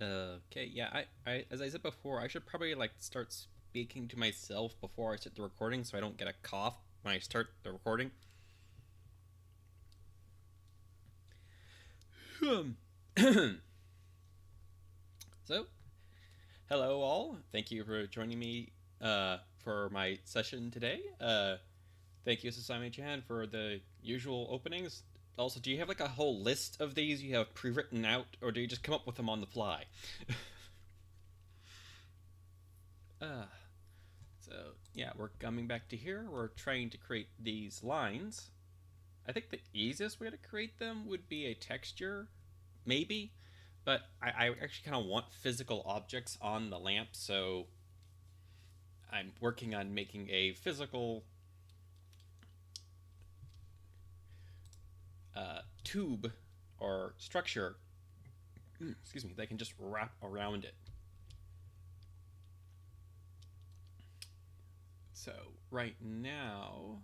Okay, yeah, as I said before, I should probably like start speaking to myself before I start the recording so I don't get a cough when I start the recording. So, hello all. Thank you for joining me for my session today. Thank you, Sasami Chan, for the usual openings. Also, do you have like a whole list of these you have pre-written out, or do you just come up with them on the fly? uh, so, yeah, we're coming back to here. We're trying to create these lines. I think the easiest way to create them would be a texture, maybe. But I actually kind of want physical objects on the lamp, so I'm working on making a physical tube or structure, excuse me, that can just wrap around it. So right now,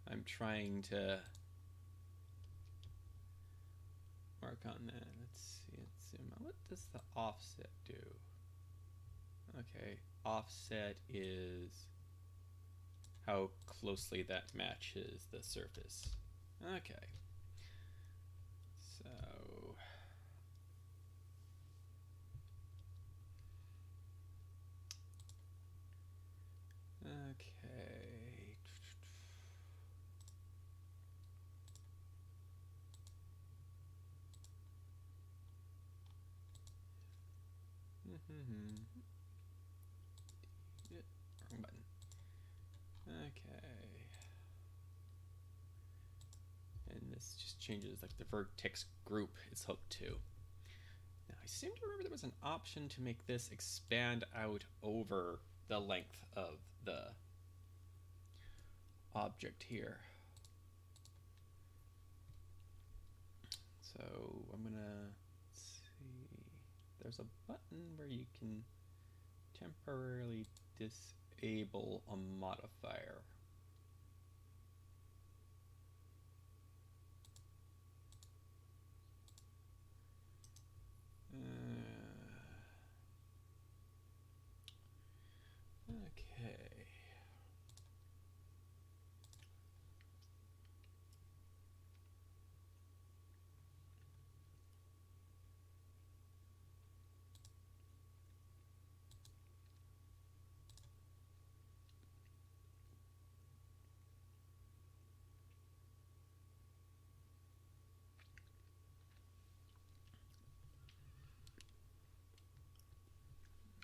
I'm trying to work on that. Let's see, let's zoom out. What does the offset do? Okay, offset is how closely that matches the surface. Okay. So okay. Wrong button. Okay. And this just changes like the vertex group it's hooked to. Now I seem to remember there was an option to make this expand out over the length of the object here. So I'm gonna see. There's a button where you can temporarily disable a modifier. Okay.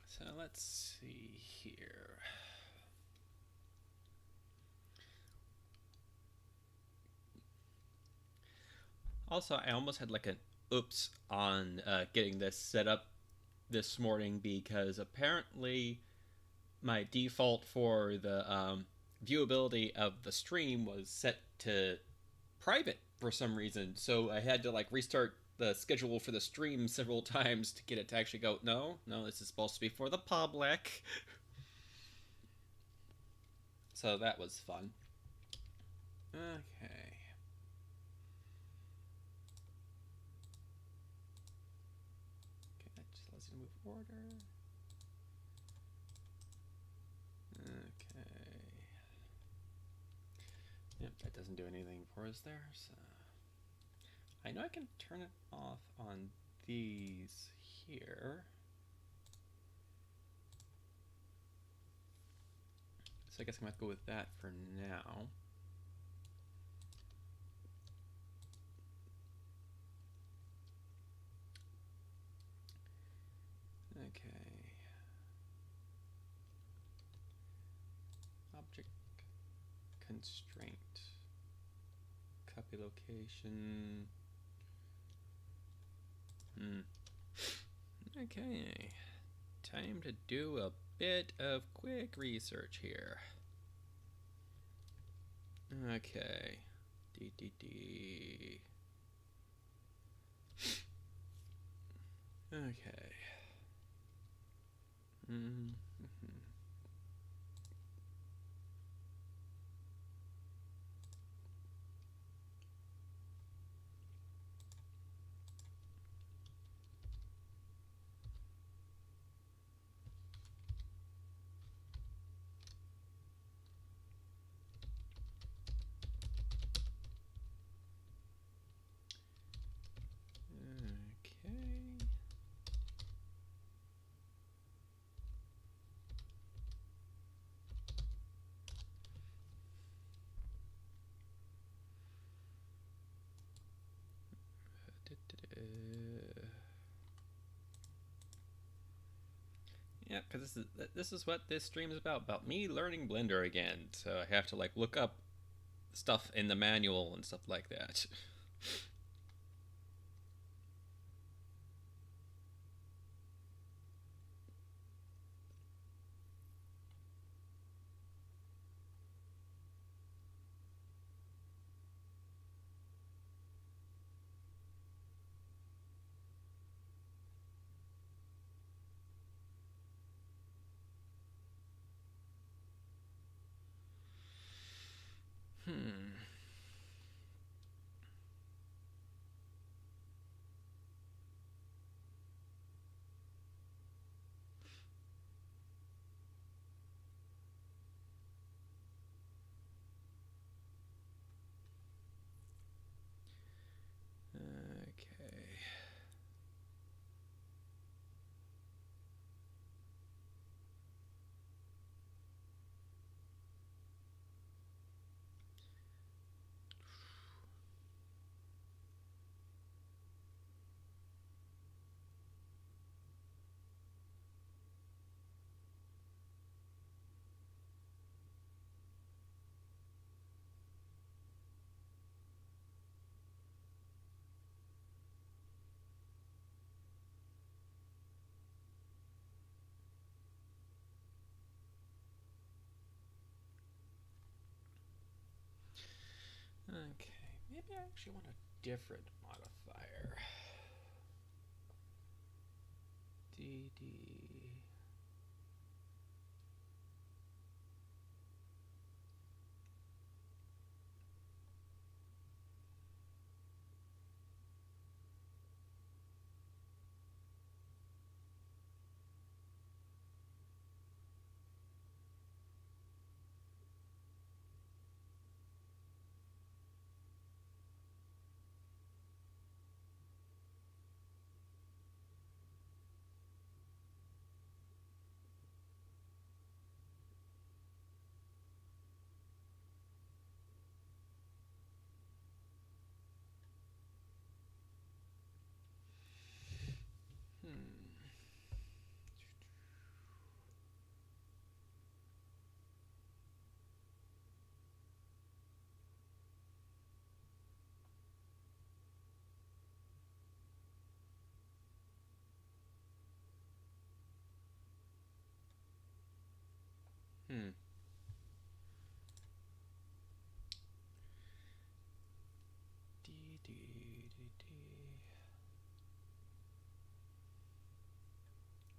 So let's see here. Also, I almost had like an oops on getting this set up this morning because apparently my default for the viewability of the stream was set to private for some reason. So I had to like restart the schedule for the stream several times to get it to actually go, no, no, this is supposed to be for the public. So that was fun. Okay. Okay, that just allows you to move order. Okay. Yep, that doesn't do anything for us there, so I know I can turn it off on these here. So I guess I'm gonna have to go with that for now. Okay. Object constraint. Copy location. Okay. Time to do a bit of quick research here. Okay. D. Okay. Yeah, because this is what this stream is about me learning Blender again. So I have to like look up stuff in the manual and stuff like that. Hmm. Okay. Okay. Maybe I actually want a different modifier. DD. Hmm. Hmm.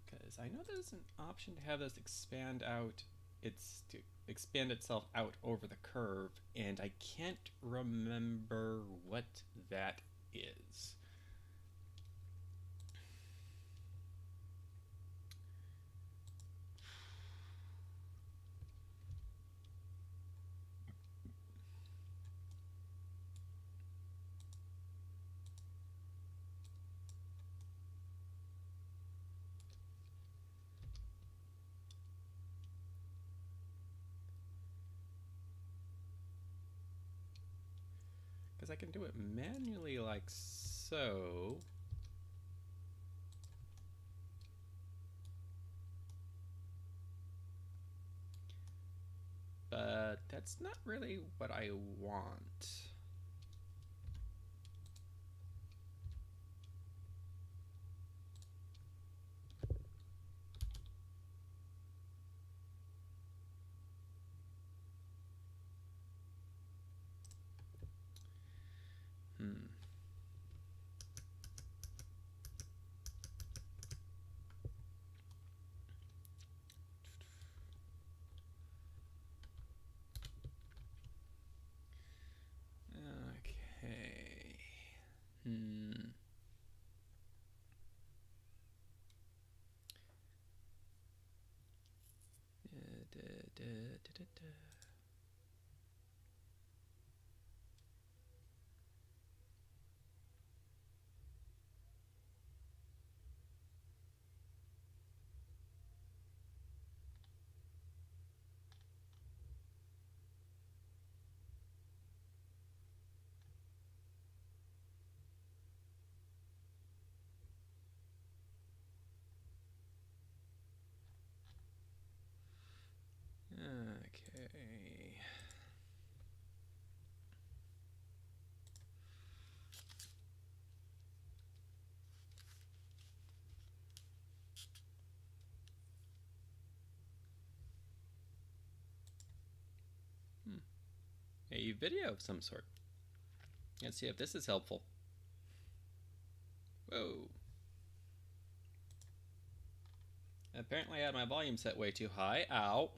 Because I know there's an option to have this expand out. It's to expand itself out over the curve, and I can't remember what that is. Because I can do it manually like so. But that's not really what I want. Hmm. Okay. Hmm. A video of some sort. Let's see if this is helpful. Whoa. Apparently I had my volume set way too high. Ow.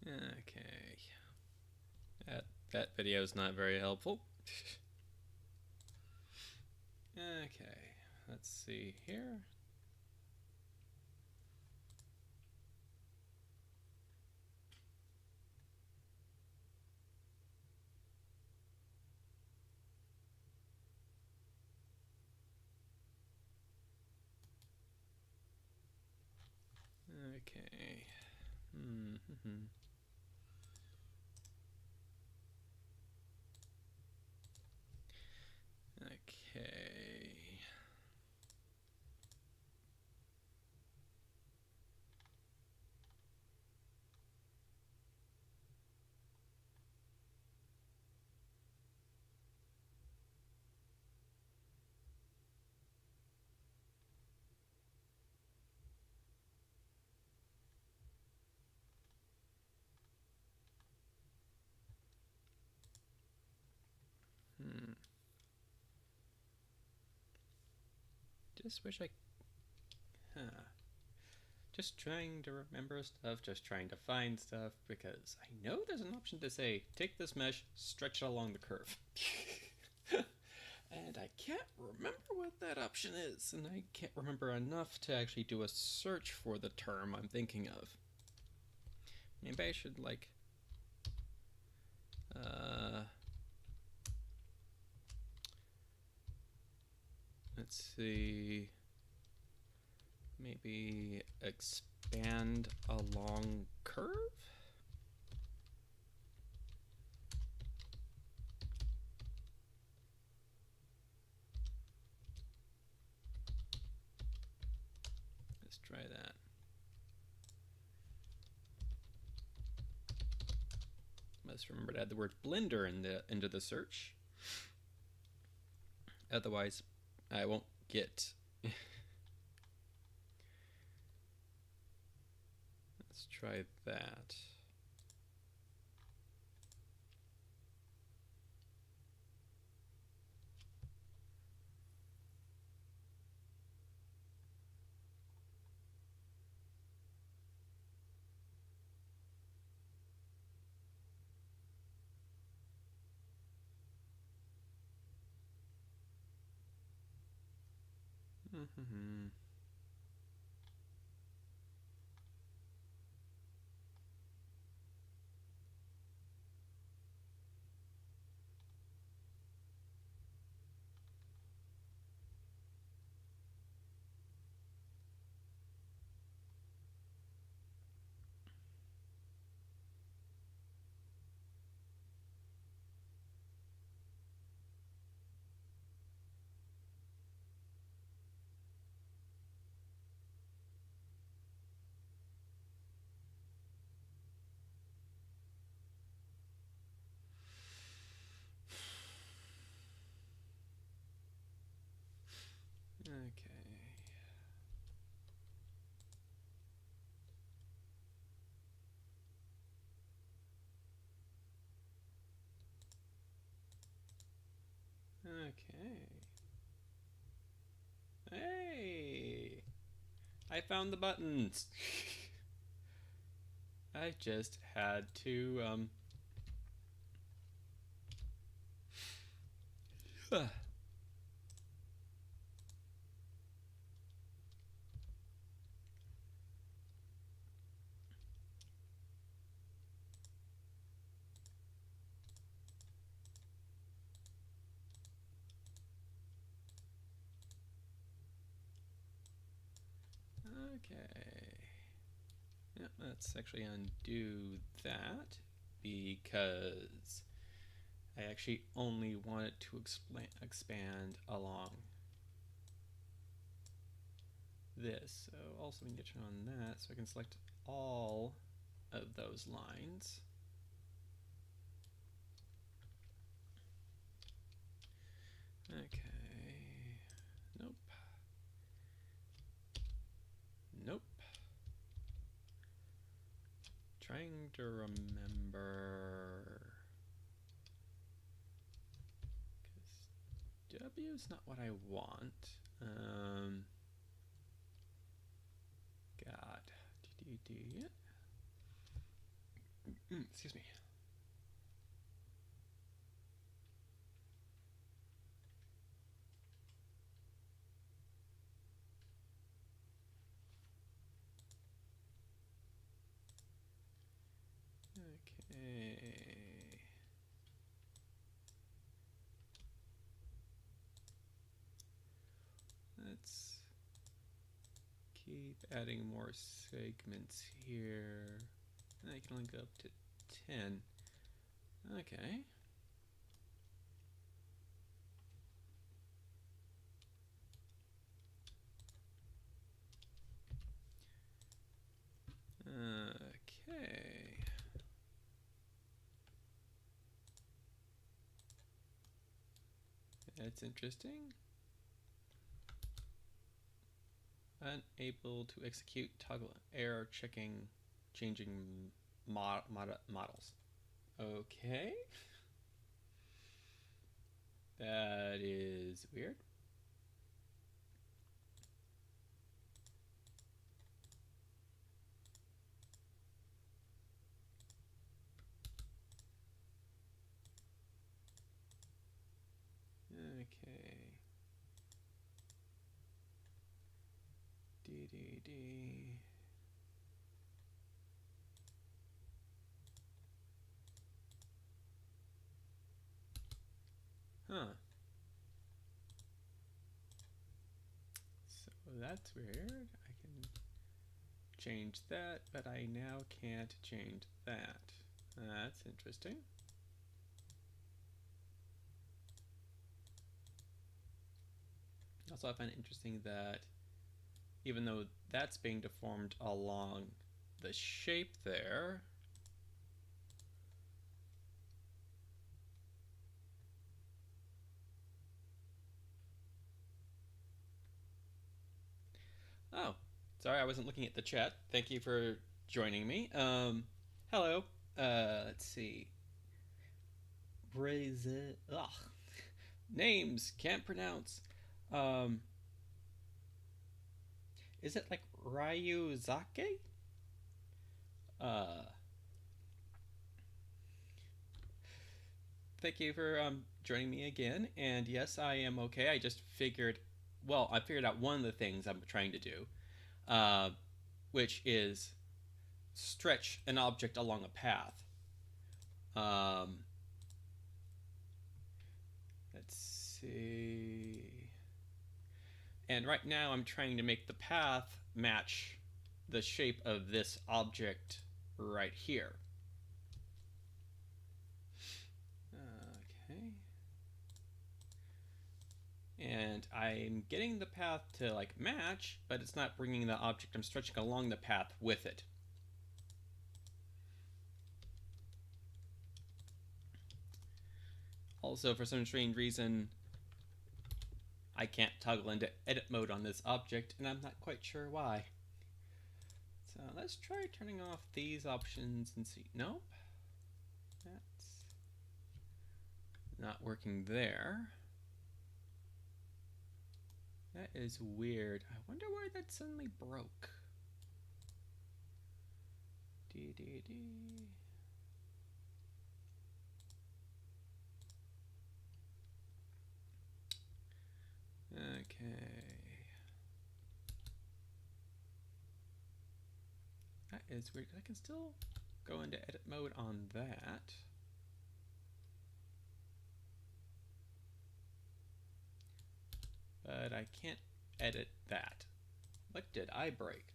Okay. That video is not very helpful. Okay. Let's see here. Okay. Okay. Just wish I... Just trying to remember stuff, just trying to find stuff, because I know there's an option to say, take this mesh, stretch it along the curve. And I can't remember what that option is, and I can't remember enough to actually do a search for the term I'm thinking of. Maybe I should, like... let's see... Maybe expand along curve? Let's try that. Must remember to add the word blender into the search. Otherwise, I won't get... Let's try that. Okay. Hey! I found the buttons! I just had to, Okay. Yep, let's actually undo that because I actually only want it to expand along this. So also we need to turn on that so I can select all of those lines. Okay. Nope. Nope. Trying to remember. Because W is not what I want. God. Excuse me. Okay. Let's keep adding more segments here. I can only go up to 10. Okay. Okay. That's interesting. Unable to execute toggle error checking changing models. Okay. That is weird. Okay. D. Huh. So that's weird. I can change that, but I now can't change that. That's interesting. Also, I find it interesting that even though that's being deformed along the shape there, oh, sorry, I wasn't looking at the chat. Thank you for joining me. Hello. Let's see. Ugh. Names can't pronounce. Um, is it like Ryuzake? Uh, Thank you for joining me again. And yes, I am okay. I just figured, well, I figured out one of the things I'm trying to do, uh, which is stretch an object along a path. Let's see. And right now I'm trying to make the path match the shape of this object right here. Okay. And I'm getting the path to like match, but it's not bringing the object I'm stretching along the path with it. Also, for some strange reason, I can't toggle into edit mode on this object, and I'm not quite sure why. So let's try turning off these options and see. Nope. That's not working there. That is weird. I wonder why that suddenly broke. Okay. That is weird. I can still go into edit mode on that. But I can't edit that. What did I break?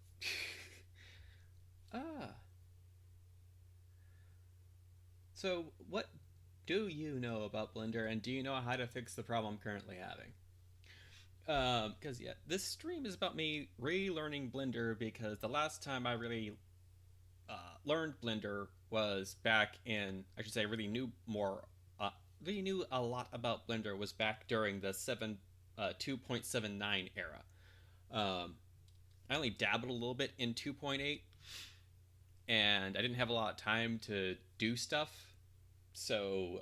So what do you know about Blender, and do you know how to fix the problem I'm currently having? Because yeah, this stream is about me relearning Blender, because the last time I really learned Blender was back in, I should say, really knew a lot about Blender was back during the 2.79 era. I only dabbled a little bit in 2.8, and I didn't have a lot of time to do stuff. So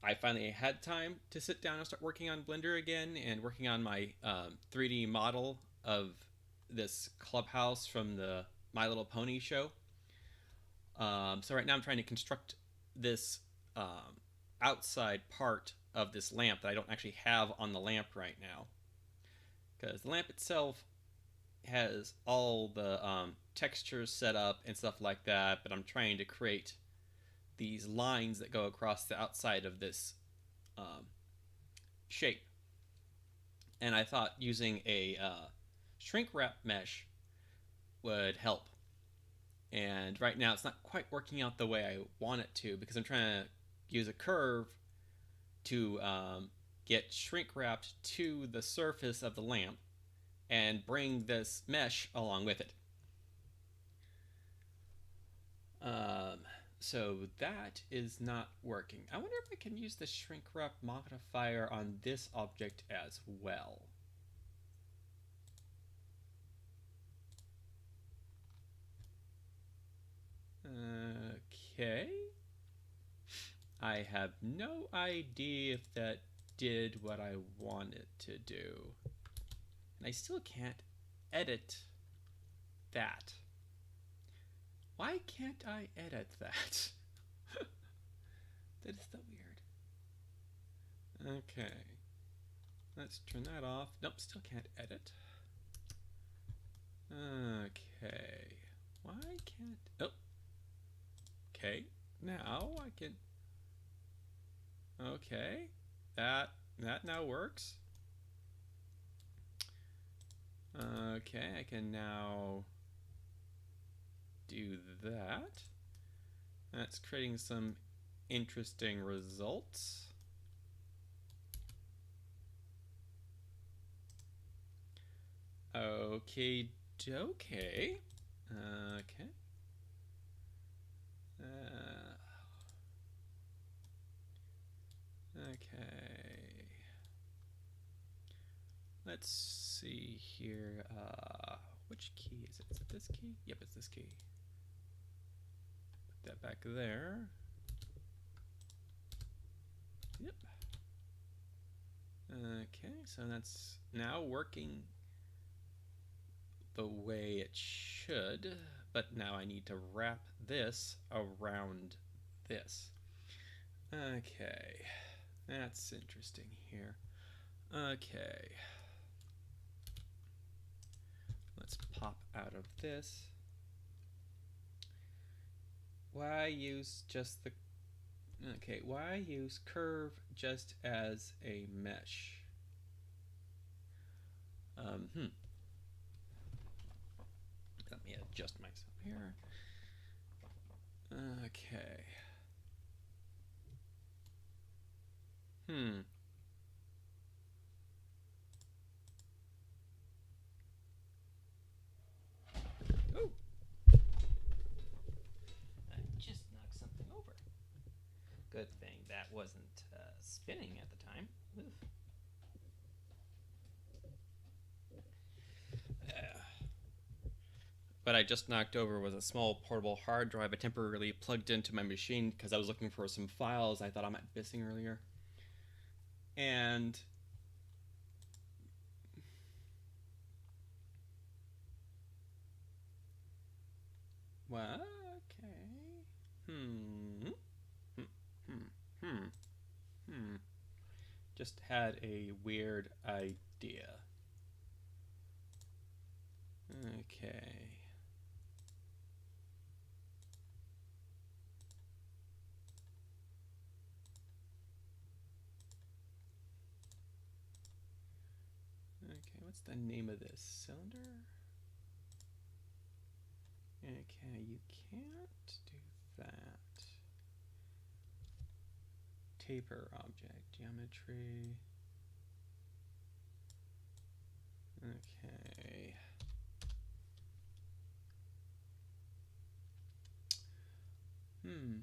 I finally had time to sit down and start working on Blender again, and working on my 3D model of this clubhouse from the My Little Pony show. So right now I'm trying to construct this outside part of this lamp that I don't actually have on the lamp right now, because the lamp itself has all the textures set up and stuff like that, but I'm trying to create these lines that go across the outside of this shape. And I thought using a shrink wrap mesh would help. And right now it's not quite working out the way I want it to, because I'm trying to use a curve to get shrink wrapped to the surface of the lamp and bring this mesh along with it. So that is not working. I wonder if I can use the shrink wrap modifier on this object as well. Okay. I have no idea if that did what I want it to do. And I still can't edit that. Why can't I edit that? That is so weird. Okay. Let's turn that off. Nope, still can't edit. Okay. Why can't... Oh. Okay. Now I can... Okay. That now works. Okay, I can now do that. That's creating some interesting results. Okay, okay. Okay. Okay. Let's see here. Which key is it? Is it this key? Yep, it's this key. Put that back there. Yep. Okay, so that's now working the way it should, but now I need to wrap this around this. Okay, that's interesting here. Okay, let's pop out of this. Why use just the... Okay, why use curve just as a mesh? Let me adjust myself here. Okay. Oh! I just knocked something over. Good thing that wasn't spinning at the time. Oof. what I just knocked over was a small portable hard drive I temporarily plugged into my machine because I was looking for some files I thought I might be missing earlier. And well, okay. Hmm. Hmm. Hmm. Hmm. Just had a weird idea. Okay. Okay, what's the name of this? Cylinder? Okay, you can't do that. Taper object, geometry. Okay. Hmm.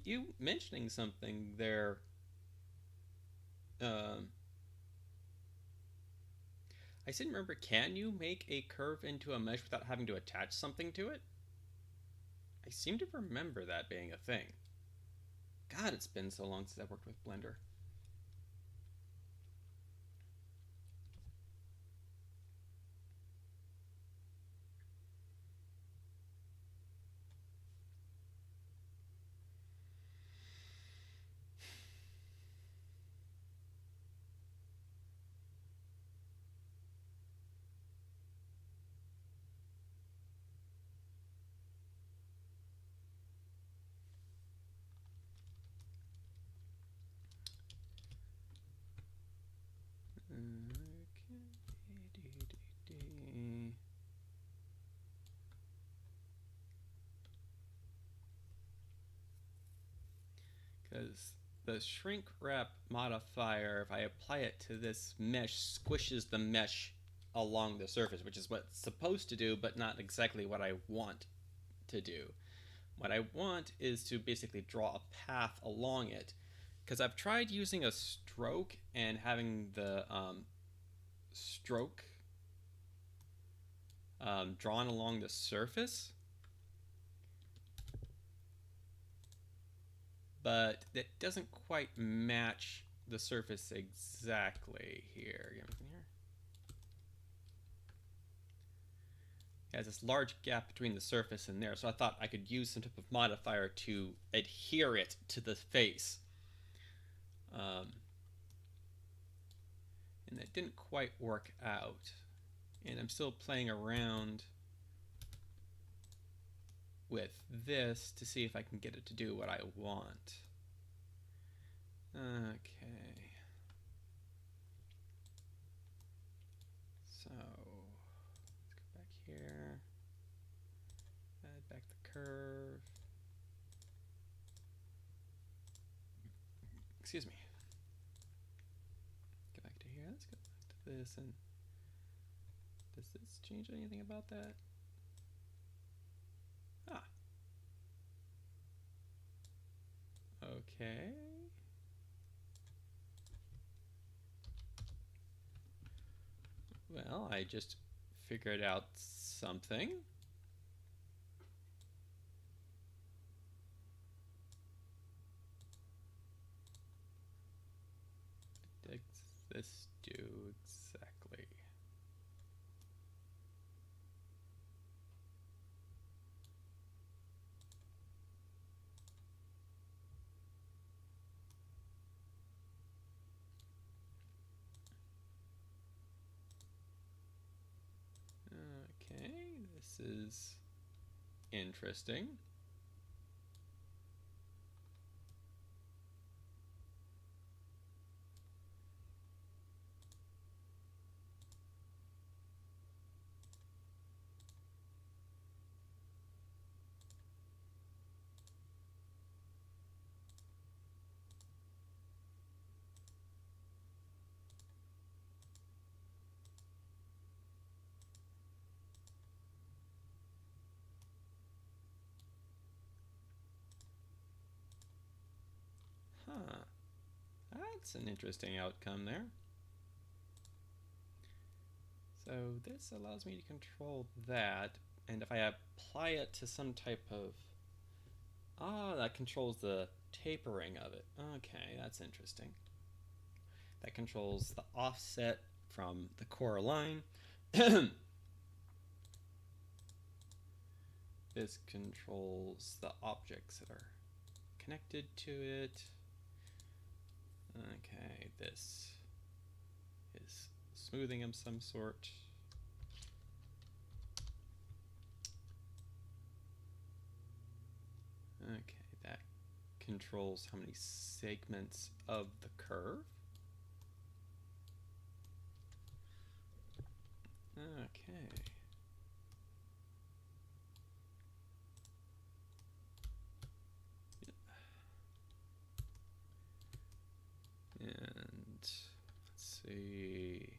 You mentioning something there. Um, I seem to remember. Can you make a curve into a mesh without having to attach something to it? I seem to remember that being a thing. God, it's been so long since I've worked with Blender. Because the shrink wrap modifier, if I apply it to this mesh, squishes the mesh along the surface, which is what it's supposed to do, but not exactly what I want to do. What I want is to basically draw a path along it, because I've tried using a stroke and having the stroke drawn along the surface, but it doesn't quite match the surface exactly here. It has this large gap between the surface and there, so I thought I could use some type of modifier to adhere it to the face. And that didn't quite work out. And I'm still playing around with this to see if I can get it to do what I want. Okay. So, let's go back here. Add back the curve. Excuse me. Go back to here. Let's go back to this. And does this change anything about that? Ah. Okay. Well, I just figured out something. What does this do exactly? Okay, this is interesting. That's an interesting outcome there. So this allows me to control that, and if I apply it to some type of... that controls the tapering of it. Okay, that's interesting. That controls the offset from the core line. This controls the objects that are connected to it. Okay, this is smoothing of some sort. Okay, that controls how many segments of the curve. Okay. And let's see.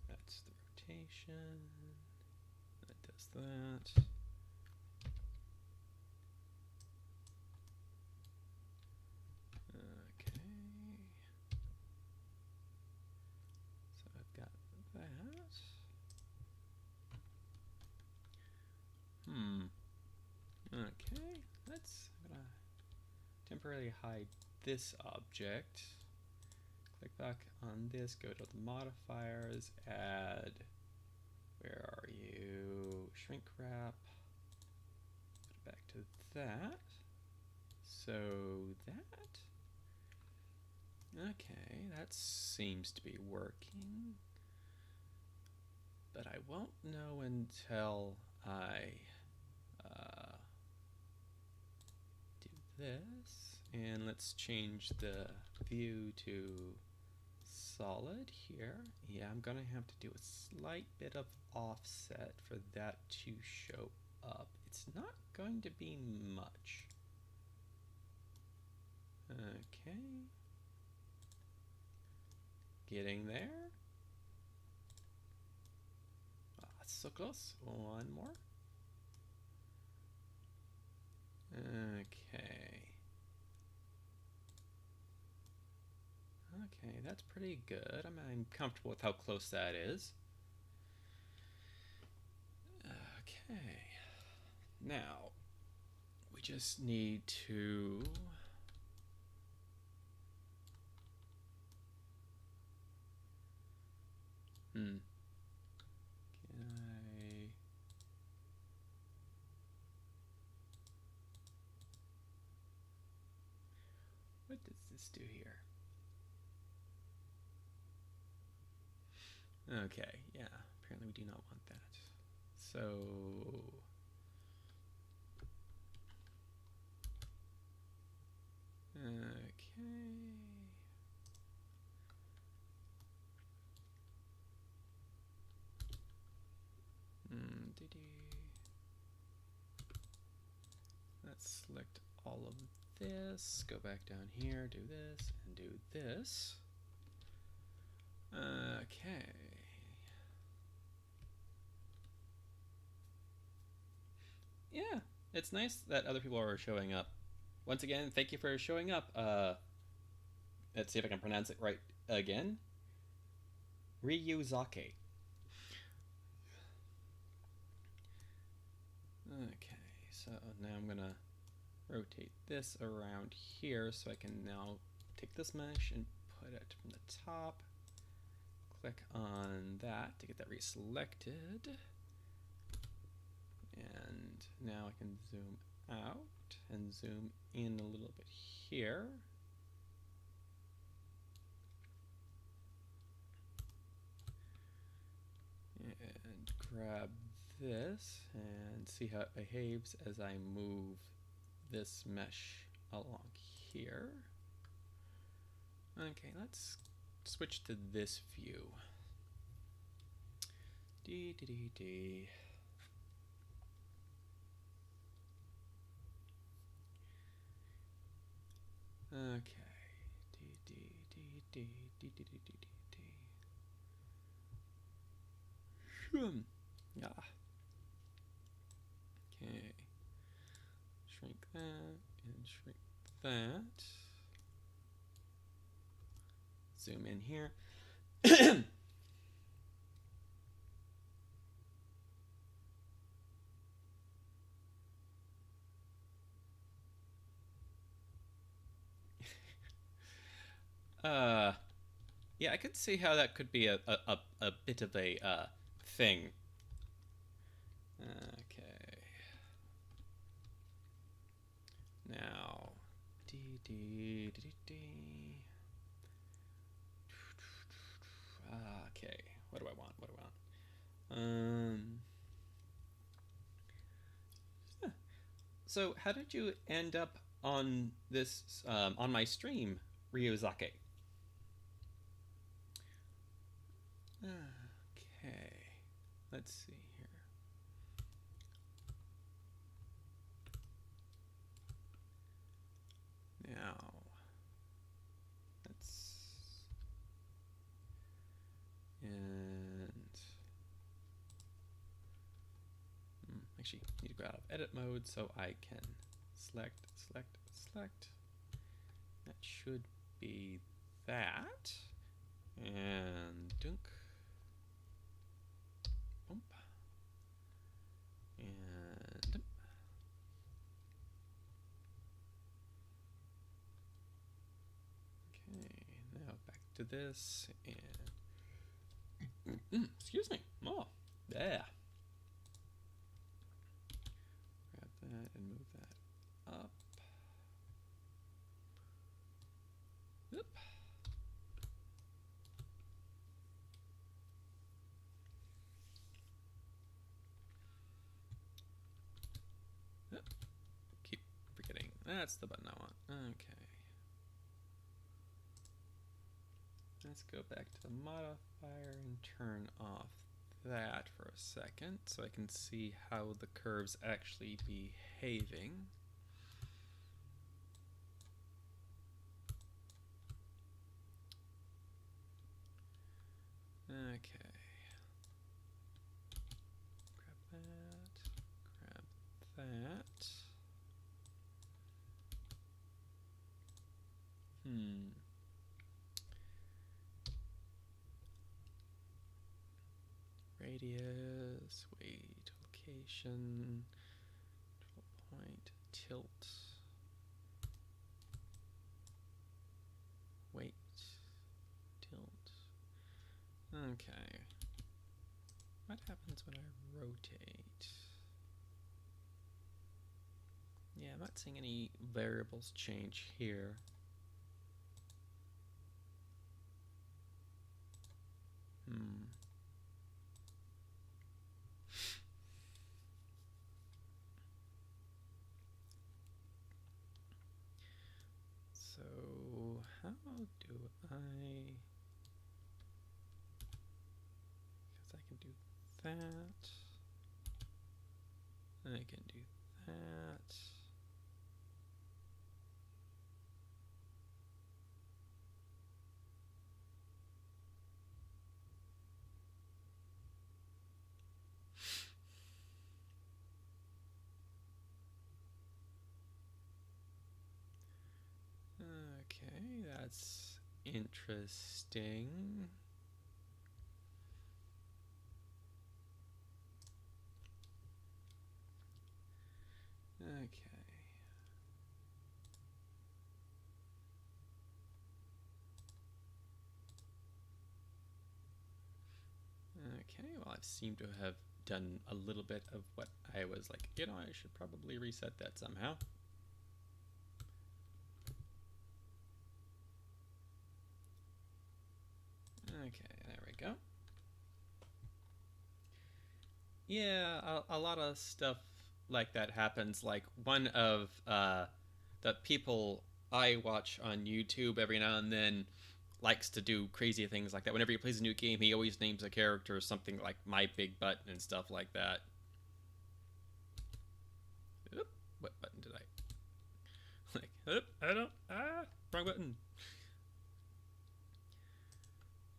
That's the rotation. That does that. Okay. So I've got that. Okay. I'm gonna temporarily hide this object. Click back on this, go to the modifiers, add, where are you? Shrink wrap. Put it back to that. So that. Okay, that seems to be working. But I won't know until I do this. And let's change the view to solid here. Yeah, I'm gonna have to do a slight bit of offset for that to show up. It's not going to be much. Okay. Getting there. That's so close. One more. Okay. Okay, that's pretty good. I'm comfortable with how close that is. Okay. Now, we just need to... Can I... What does this do here? Okay, yeah, apparently we do not want that. So... Okay... Let's select all of this, go back down here, do this, and do this. Okay. Yeah, it's nice that other people are showing up. Once again, thank you for showing up. Let's see if I can pronounce it right again. Ryuzake. Okay, so now I'm gonna rotate this around here so I can now take this mesh and put it from the top. Click on that to get that reselected. And now I can zoom out and zoom in a little bit here. And grab this and see how it behaves as I move this mesh along here. Okay, let's switch to this view. D. Okay. Yeah. Okay. Shrink that and shrink that. zoom in here. uh, yeah, I could see how that could be a bit of a thing. Okay. Now, okay. What do I want? What do I want? So how did you end up on this on my stream, Ryuzake? Okay. Let's see here. Now, let's actually need to go out of edit mode so I can select. That should be that. And dunk. Bump. And okay, now back to this and excuse me. Oh, yeah. Grab that and move that up. Yep. Yep. Keep forgetting. That's the button I want. Okay. Let's go back to the modifier and turn off that for a second so I can see how the curve's actually behaving. Okay. Grab that. Radius, weight, location, 12 point, tilt, weight, tilt. Okay. What happens when I rotate? Yeah, I'm not seeing any variables change here. So how do I, because I can do that, I can do that. Okay, that's interesting. Okay. Okay, well, I seem to have done a little bit of what I was like, you know, I should probably reset that somehow. Okay, there we go. Yeah, a lot of stuff like that happens. Like one of the people I watch on YouTube every now and then likes to do crazy things like that. Whenever he plays a new game, he always names a character something like My Big Butt and stuff like that. Oop, what button did I? Like, oop, I don't. Wrong button.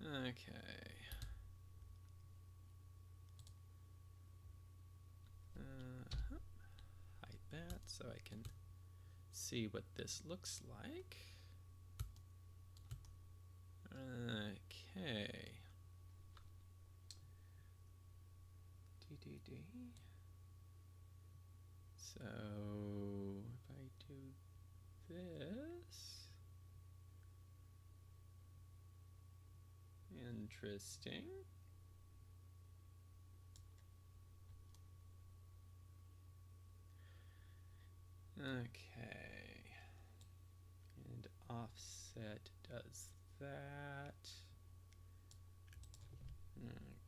Okay. Hide that so I can see what this looks like. Okay. So if I do this, interesting. Okay, and offset does that.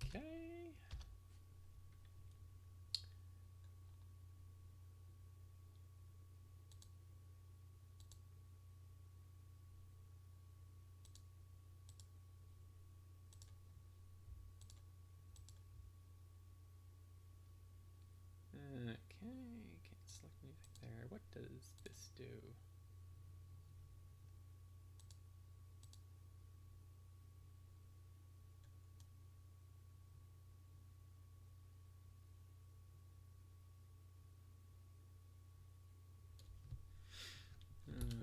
Okay. Okay, can't select anything there. What does this do?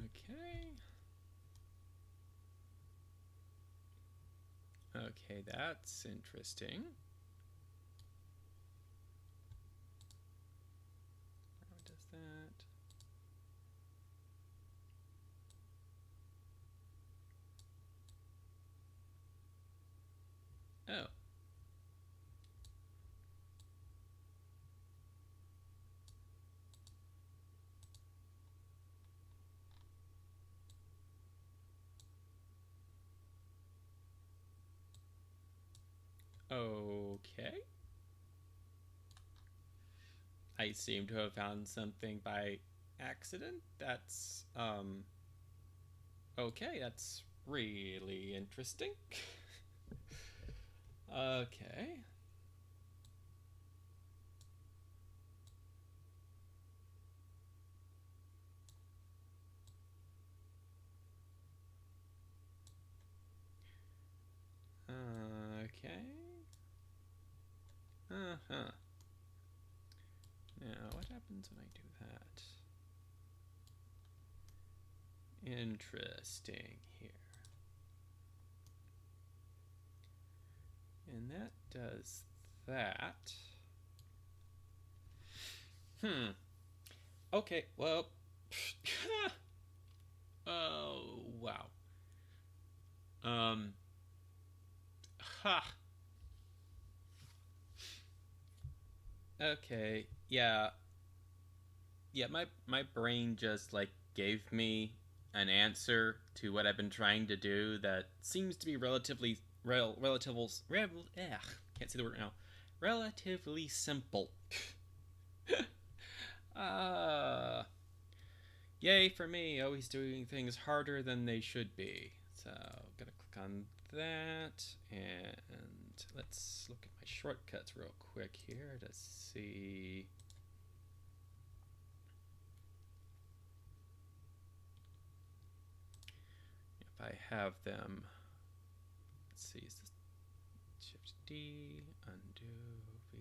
Okay. Okay, that's interesting. What does that? Oh. Okay. I seem to have found something by accident. That's, okay, that's really interesting. Okay. Okay. Uh-huh. Now, what happens when I do that? Interesting here. And that does that. Okay, well. Oh, wow. Ha. Okay, yeah. Yeah, my brain just like gave me an answer to what I've been trying to do that seems to be relatively can't say the word now. Relatively simple. uh Yay for me, always doing things harder than they should be. So gonna click on that and let's look at my shortcuts real quick here to see. If I have them, let's see, is this Shift D, undo V.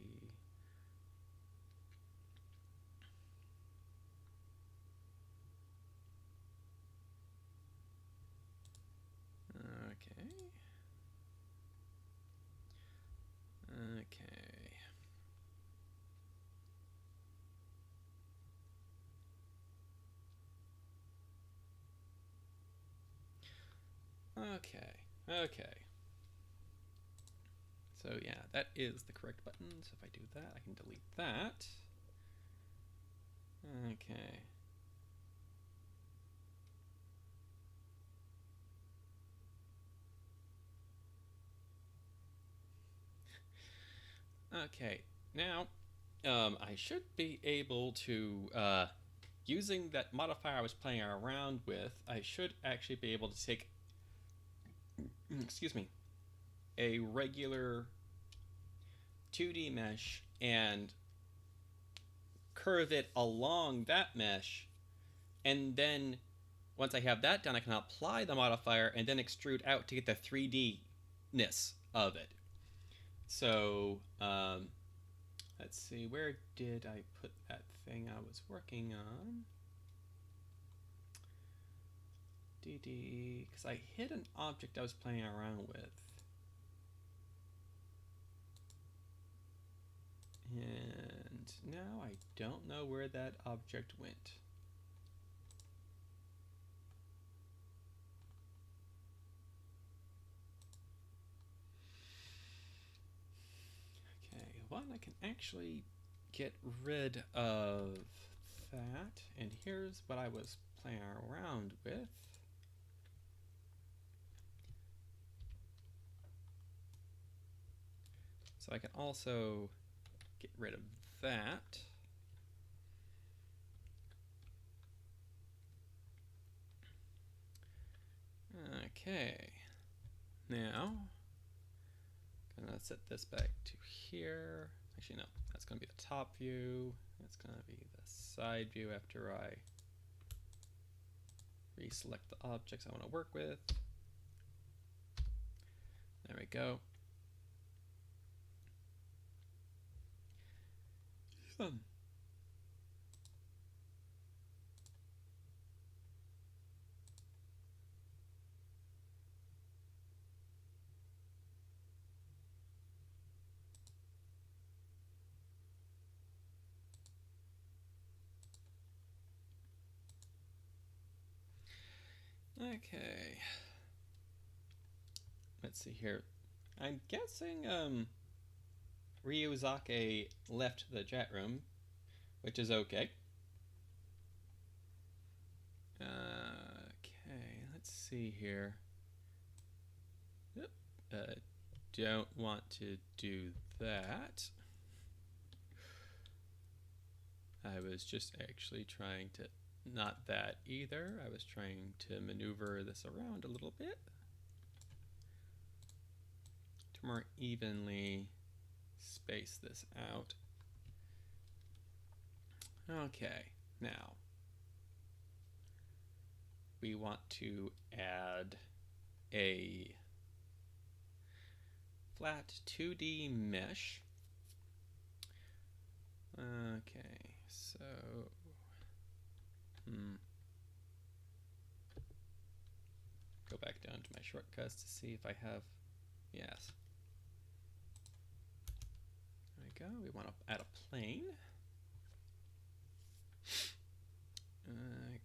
Okay. Okay. Okay. Okay. So yeah, that is the correct button. So if I do that, I can delete that. Okay. Okay. Now, I should be able to, using that modifier I was playing around with, I should actually be able to take, excuse me, a regular 2D mesh and curve it along that mesh, and then once I have that done, I can apply the modifier and then extrude out to get the 3D-ness of it. So let's see, where did I put that thing I was working on? DD, because I hit an object I was playing around with. And now I don't know where that object went. Okay, one, I can actually get rid of that. And here's what I was playing around with. So I can also get rid of that. Okay, now I'm gonna set this back to here. Actually, no, that's gonna be the top view. That's gonna be the side view after I reselect the objects I want to work with. There we go. Okay. Let's see here. I'm guessing Ryuzake left the chat room, which is okay. Okay, let's see here. Don't want to do that. I was just actually trying to, not that either. I was trying to maneuver this around a little bit to more evenly space this out. Okay, now we want to add a flat 2D mesh. Okay, so go back down to my shortcuts to see if I have, yes. There we go. We want to add a plane. Okay.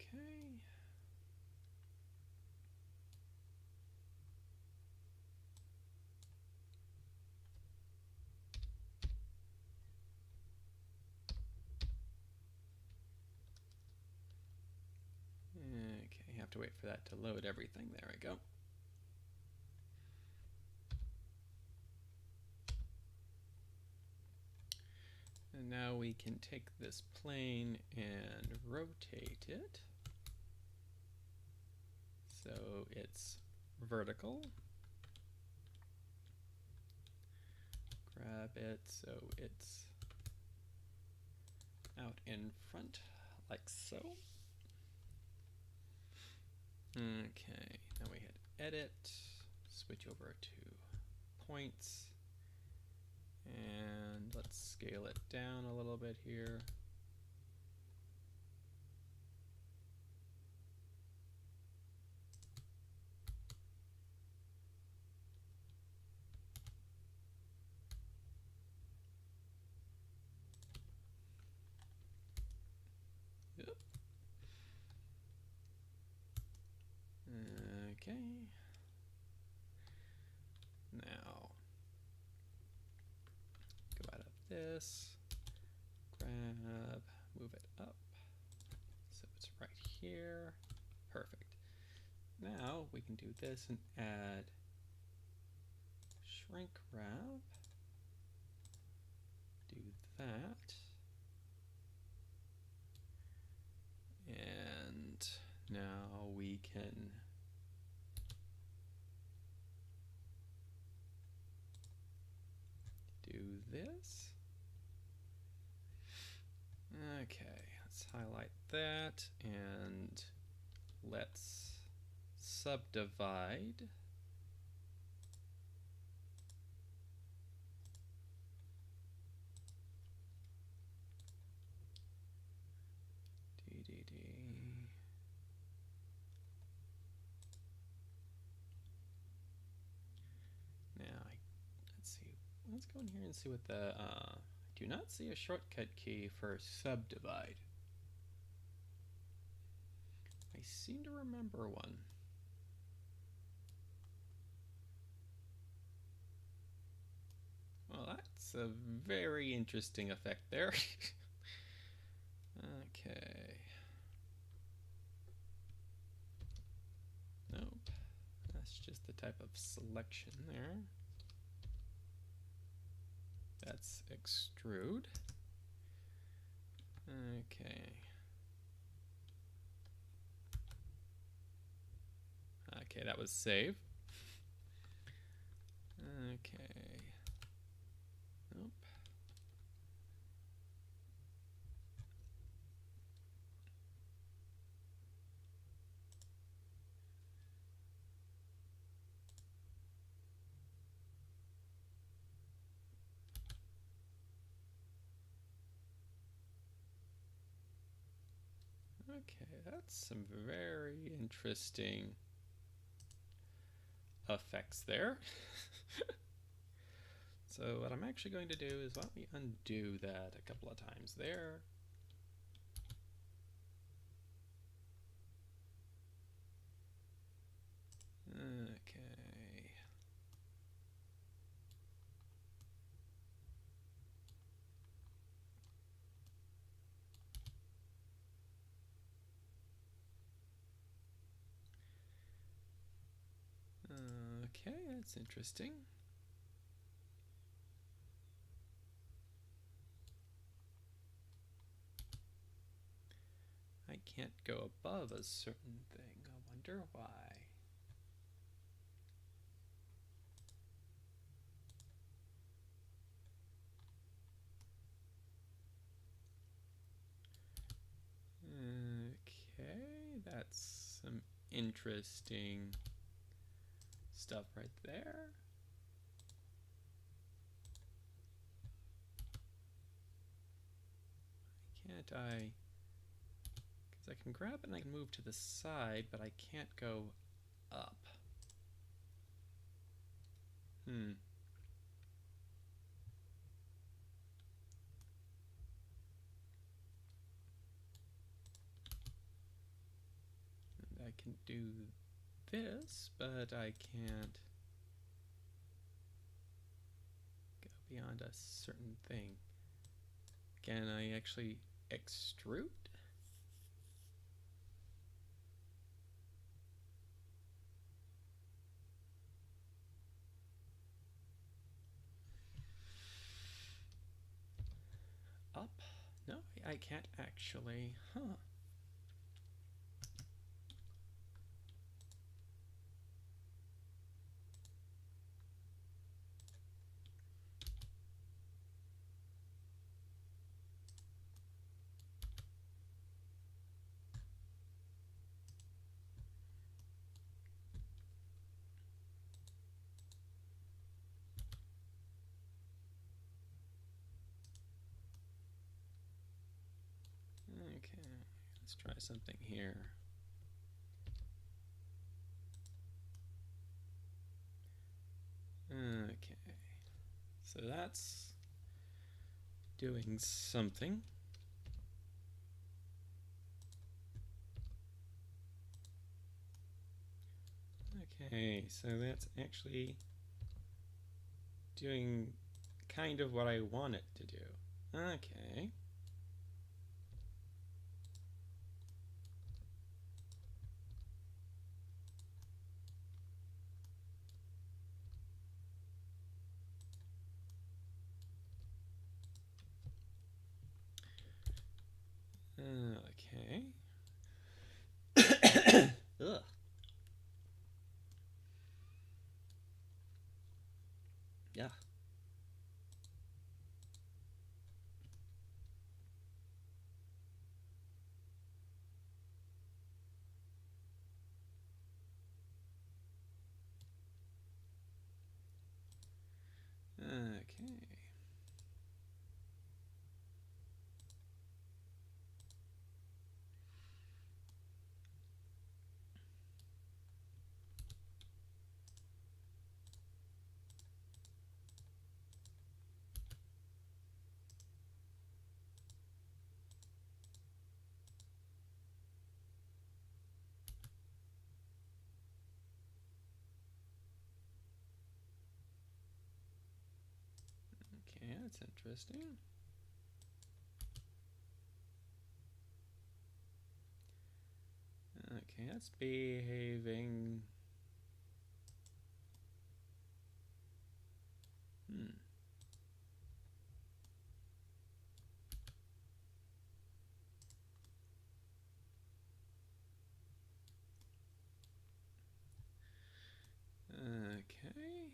Okay, you have to wait for that to load everything. There we go. And now we can take this plane and rotate it so it's vertical. Grab it so it's out in front, like so. Okay, now we hit edit, switch over to points, and let's scale it down a little bit here. Yep. Okay. Now, go out of this, grab, move it up, so it's right here. Perfect. Now we can do this and add shrink wrap, do that, and now we can do this. Okay, let's highlight that and let's subdivide. DDD. let's go in here and see what the, I do not see a shortcut key for subdivide. I seem to remember one. Well, that's a very interesting effect there. Okay. Nope. That's just the type of selection there. That's extrude. Okay. Okay, that was save. Okay. Nope. Okay, that's some very interesting effects there. So what I'm actually going to do is let me undo that a couple of times there. Okay. Okay, that's interesting. I can't go above a certain thing. I wonder why. Okay, that's some interesting stuff right there. Can't I? Because I can grab it and I can move to the side, but I can't go up. And I can do this, but I can't go beyond a certain thing. Can I actually extrude? Up? No, I can't actually. Huh. Okay, let's try something here. Okay, so that's doing something. Okay, so that's actually doing kind of what I want it to do. Okay. Okay. Ugh. Yeah. Okay. That's interesting. Okay, that's behaving. Okay.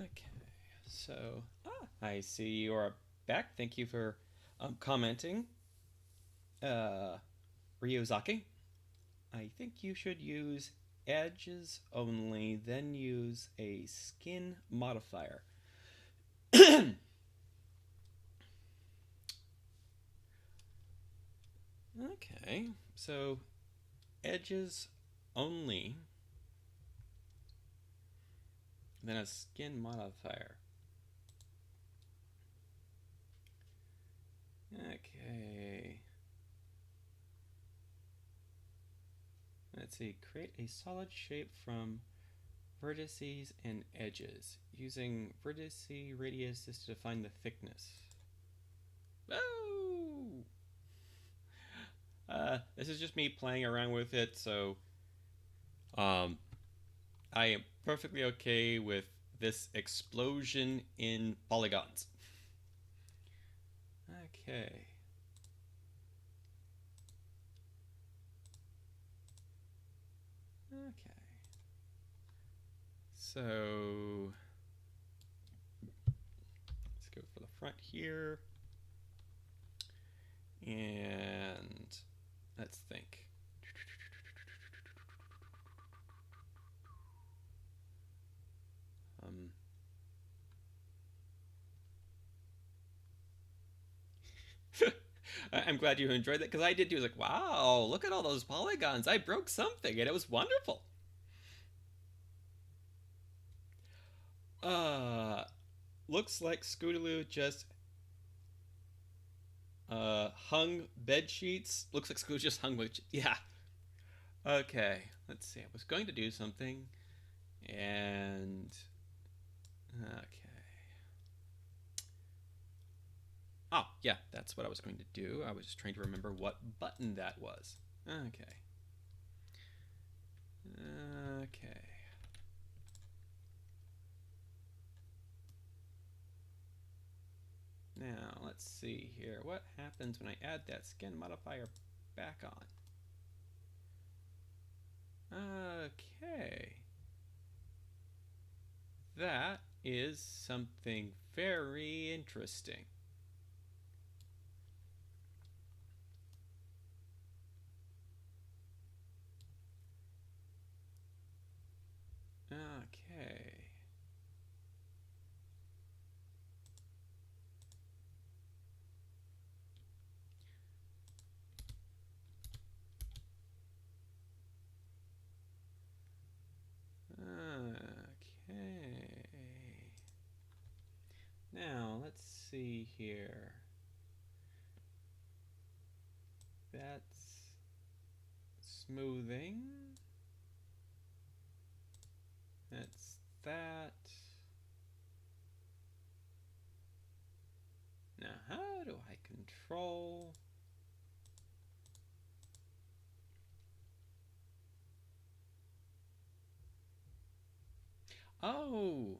Okay. So, I see you are back. Thank you for commenting. Ryuzaki, I think you should use edges only, then use a skin modifier. Okay, so edges only, then a skin modifier. Okay. Let's see, create a solid shape from vertices and edges, using vertice radiuses to define the thickness. Oh! This is just me playing around with it, so I am perfectly okay with this explosion in polygons. Okay. Okay. So let's go for the front here. And let's think. I'm glad you enjoyed that, because I did too. I was like, wow, look at all those polygons. I broke something, and it was wonderful. Looks like Scootaloo just hung bed sheets. Looks like Scootaloo just hung with, yeah. Okay, let's see. I was going to do something, and okay. Oh, yeah, that's what I was going to do. I was just trying to remember what button that was. Okay. Okay. Now, let's see here. What happens when I add that skin modifier back on? Okay. That is something very interesting. Okay. Okay. Now, let's see here. That's smoothing. That's that. Now, how do I control? Oh,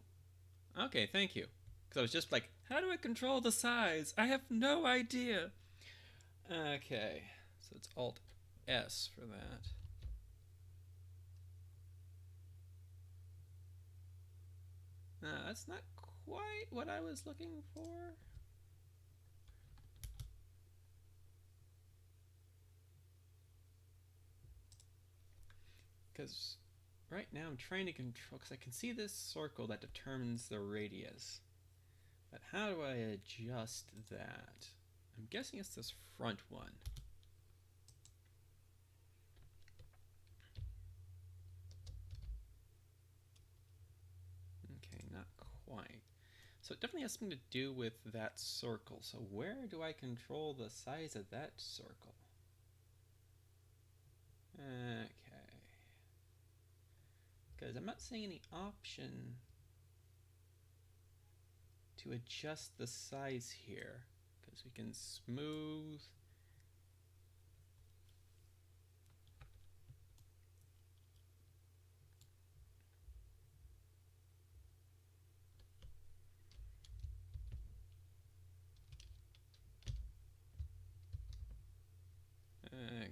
okay, thank you. Because I was just like, how do I control the size? I have no idea. Okay, so it's Alt S for that. That's not quite what I was looking for. Because right now I'm trying to control, because I can see this circle that determines the radius. But how do I adjust that? I'm guessing it's this front one. So it definitely has something to do with that circle. So where do I control the size of that circle? Okay. Because I'm not seeing any option to adjust the size here. Because we can smooth.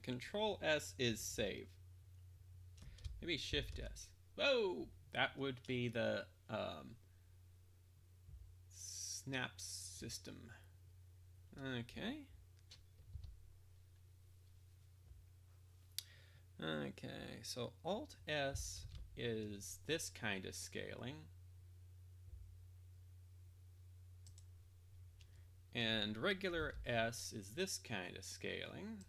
Control S is save. Maybe Shift S. Whoa! That would be the snap system. Okay. Okay, so Alt S is this kind of scaling. And regular S is this kind of scaling.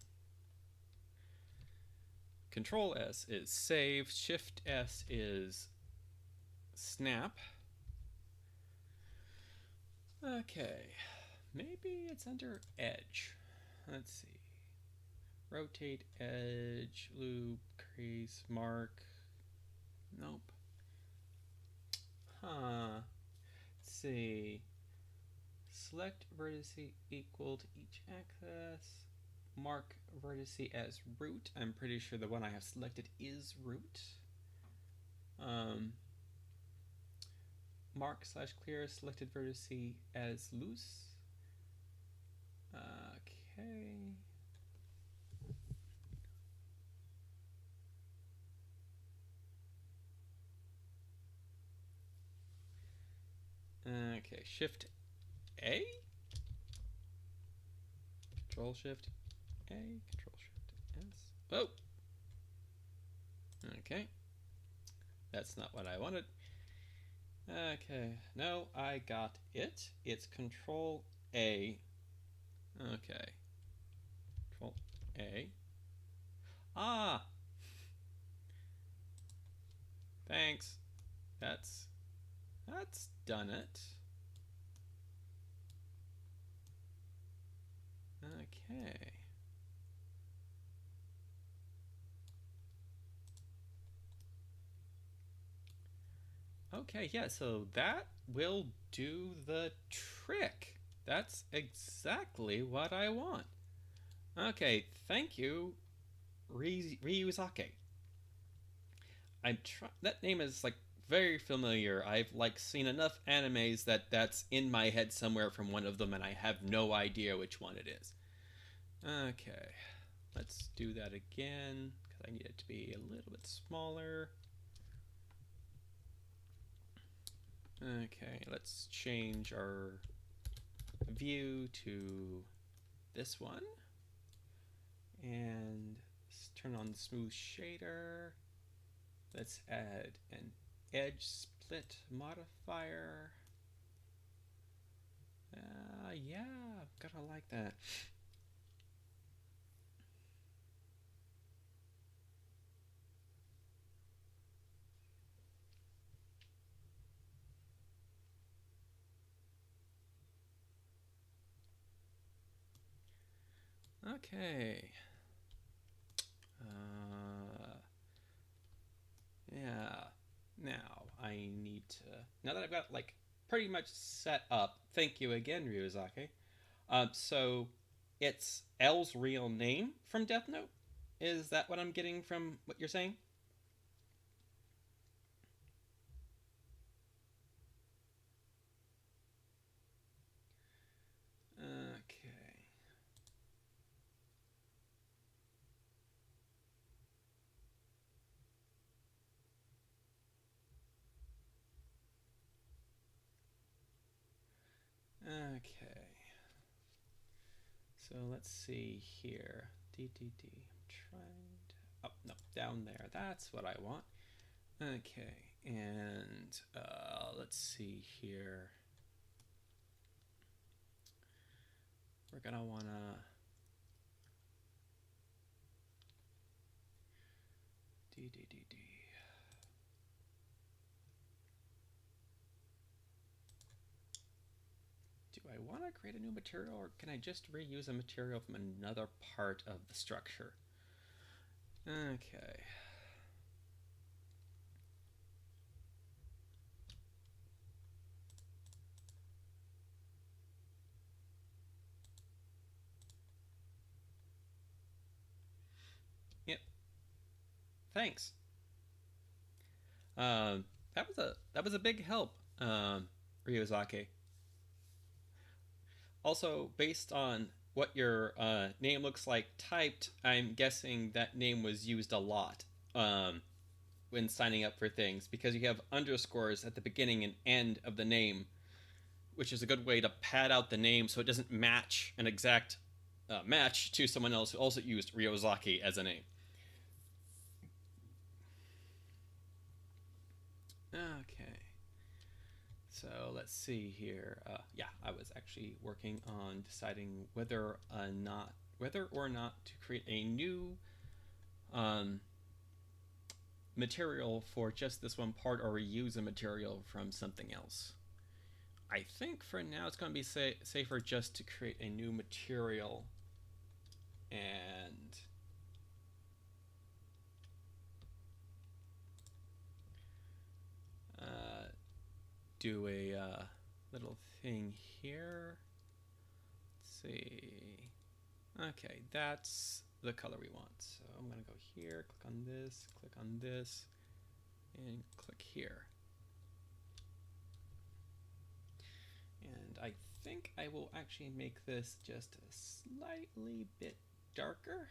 Control S is save. Shift S is snap. Okay, maybe it's under edge. Let's see. Rotate, edge, loop, crease, mark. Nope. Let's see. Select vertice equal to each axis. Mark vertice as root. I'm pretty sure the one I have selected is root. Mark / clear selected vertice as loose. Okay. Okay, Shift A. Control Shift A. Control Shift S. Oh. Okay. That's not what I wanted. Okay. No, I got it. It's Control A. Okay. Control A. Ah. Thanks. That's done it. Okay. Okay, yeah, so that will do the trick. That's exactly what I want. Okay, thank you, Ryuzake. That name is like very familiar. I've like seen enough animes that that's in my head somewhere from one of them, and I have no idea which one it is. Okay, let's do that again because I need it to be a little bit smaller. Okay, let's change our view to this one and let's turn on the smooth shader. Let's add an edge split modifier. Yeah, I'm gonna like that. Okay. Yeah. Now I need to. Now that I've got like pretty much set up. Thank you again, Ryuzake. So it's L's real name from Death Note. Is that what I'm getting from what you're saying? Okay. Okay. So let's see here. I'm trying to. Oh, no, down there. That's what I want. Okay. And let's see here. We're going to want to. do I want to create a new material, or can I just reuse a material from another part of the structure? Okay. Yep. Thanks. Um, that was a big help, Ryozaki. Also, based on what your name looks like typed, I'm guessing that name was used a lot when signing up for things, because you have underscores at the beginning and end of the name, which is a good way to pad out the name so it doesn't match an exact match to someone else who also used Ryozaki as a name. Okay. So let's see here. Yeah, I was actually working on deciding whether or not to create a new um, material for just this one part, or reuse a material from something else. I think for now it's going to be safer just to create a new material and do a little thing here. Let's see. Okay, that's the color we want. So I'm going to go here, click on this, and click here. And I think I will actually make this just a slightly bit darker.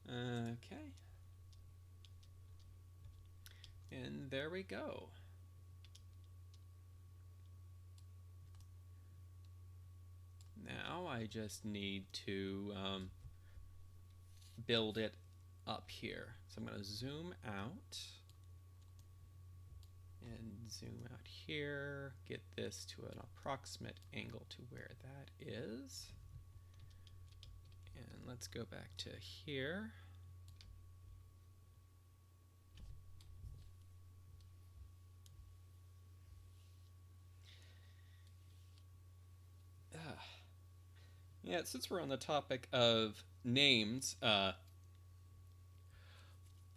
Okay. And there we go. Now I just need to build it up here. So I'm going to zoom out and zoom out here, get this to an approximate angle to where that is. And let's go back to here. Yeah, since we're on the topic of names, I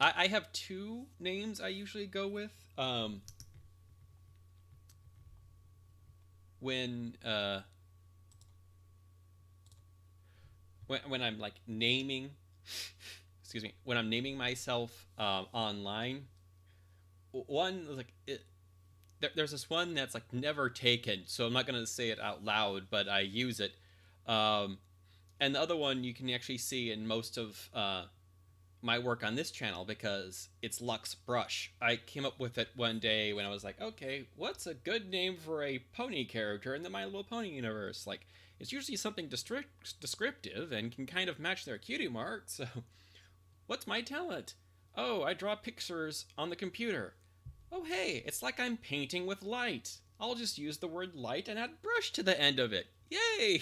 have two names I usually go with when I'm like naming, excuse me, when I'm naming myself online. One like there's this one that's like never taken, so I'm not gonna say it out loud, but I use it. And the other one you can actually see in most of my work on this channel, because it's Lux Brush. I came up with it one day when I was like, okay, what's a good name for a pony character in the My Little Pony universe? Like, it's usually something descriptive and can kind of match their cutie mark, so what's my talent? Oh, I draw pictures on the computer. Oh hey, it's like I'm painting with light. I'll just use the word light and add brush to the end of it. Yay!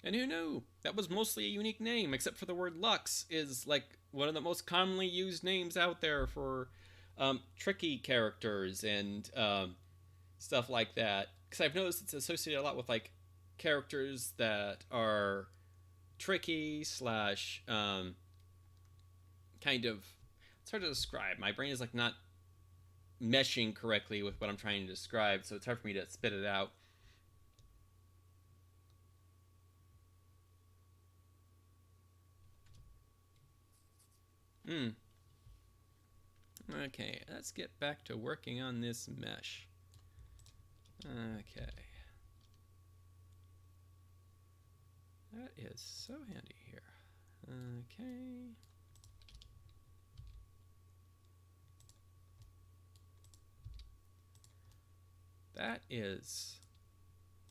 And who knew? That was mostly a unique name, except for the word Lux is like one of the most commonly used names out there for tricky characters and stuff like that. Because I've noticed it's associated a lot with like characters that are tricky slash kind of, it's hard to describe. My brain is like not meshing correctly with what I'm trying to describe, so it's hard for me to spit it out. Okay, let's get back to working on this mesh. Okay. That is so handy here. Okay.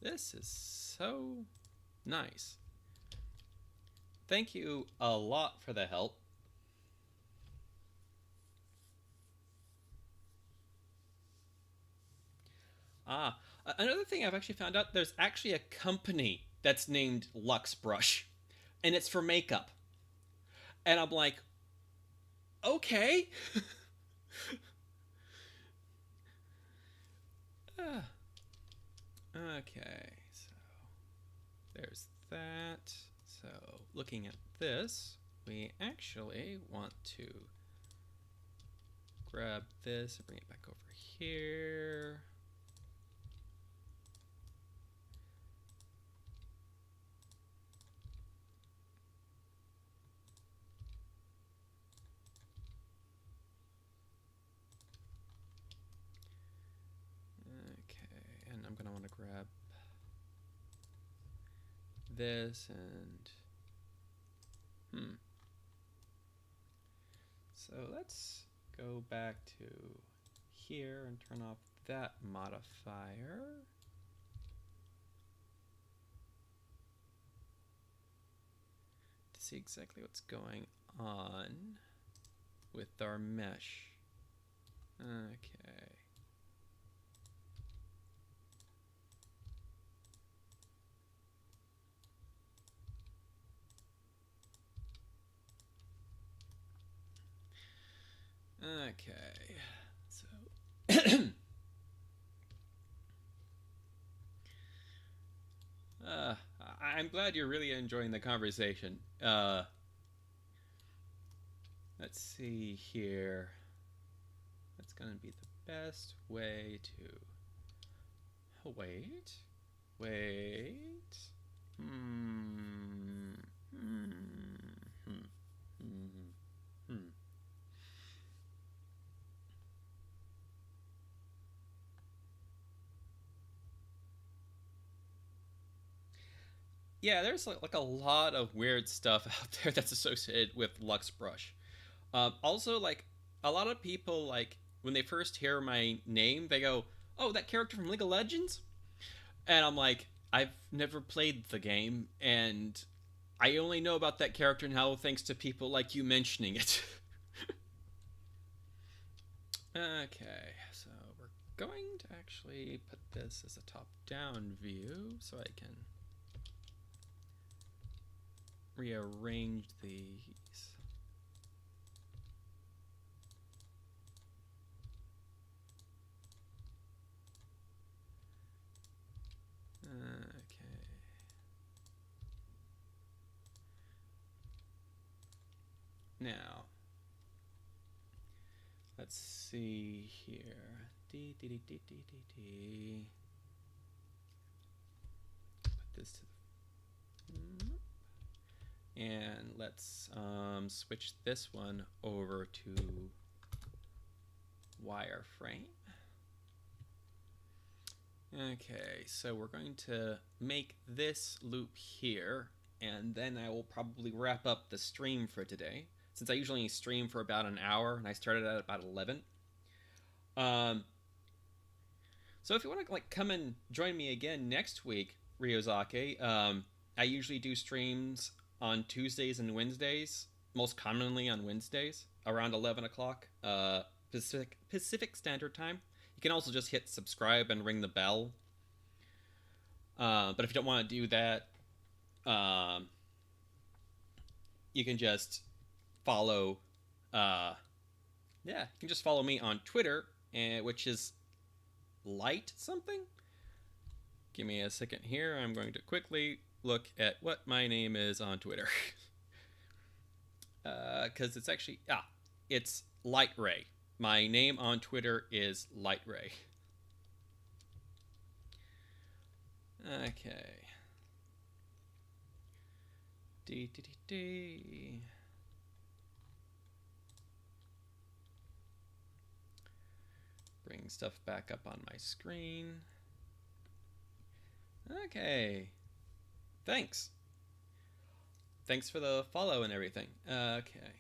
This is so nice. Thank you a lot for the help. Another thing I've actually found out, there's actually a company that's named Lux Brush, and it's for makeup. And I'm like, okay. Okay, so there's that. So looking at this, we actually want to grab this and bring it back over here. Okay, and I'm gonna want to grab this and so let's go back to here and turn off that modifier. To see exactly what's going on with our mesh. Okay. Okay, so I'm glad you're really enjoying the conversation. Let's see here. That's gonna be the best way to wait. Yeah, there's like a lot of weird stuff out there that's associated with Lux Brush. Also, like a lot of people, like when they first hear my name, they go, "Oh, that character from League of Legends," and I'm like, "I've never played the game, and I only know about that character now thanks to people like you mentioning it." Okay, so we're going to actually put this as a top-down view so I can rearrange these. Okay. Now, let's see here. Put this to the... And let's switch this one over to wireframe. Okay, so we're going to make this loop here, and then I will probably wrap up the stream for today, since I usually stream for about an hour, and I started at about 11. So if you want to like come and join me again next week, Ryozaki, I usually do streams on Tuesdays and Wednesdays, most commonly on Wednesdays, around 11 o'clock Pacific Standard Time. You can also just hit subscribe and ring the bell. But if you don't want to do that, you can just follow. Yeah, you can just follow me on Twitter, which is light something. Give me a second here. I'm going to quickly look at what my name is on Twitter. Because it's actually it's Light Ray. My name on Twitter is Light Ray. Okay. Bring stuff back up on my screen. Okay. Thanks. Thanks for the follow and everything. Okay.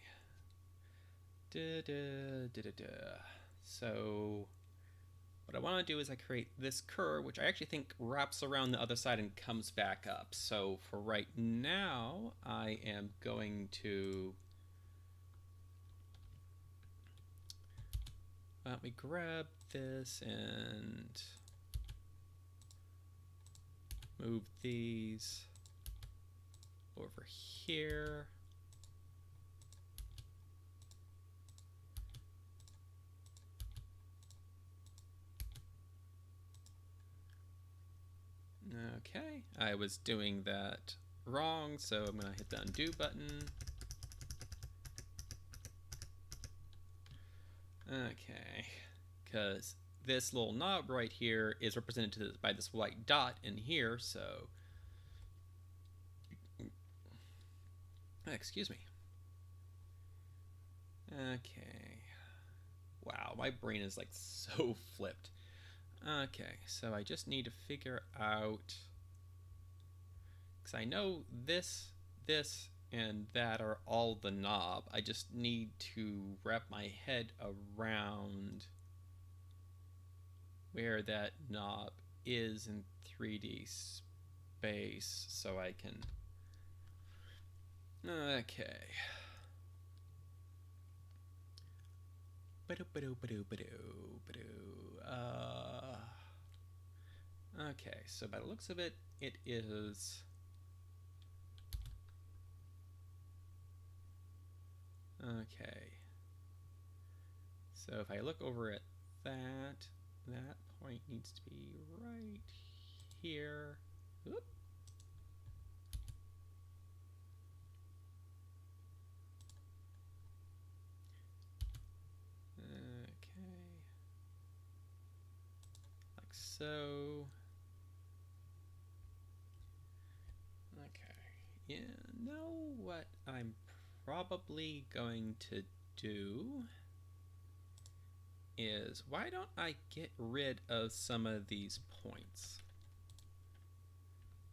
So what I want to do is I create this curve, which I actually think wraps around the other side and comes back up. So for right now, I am going to... Let me grab this and move these over here. Okay, I was doing that wrong, so I'm going to hit the undo button. Okay, because this little knob right here is represented by this white dot in here, so... Excuse me. Okay. Wow, my brain is like so flipped. Okay, so I just need to figure out... Because I know this, and that are all the knob. I just need to wrap my head around where that knob is in 3D space so I can... Okay. Okay, so by the looks of it, it is... Okay. So if I look over at that, that point needs to be right here. Oop. Okay. Like so. Okay. You know what I'm probably going to do is, why don't I get rid of some of these points?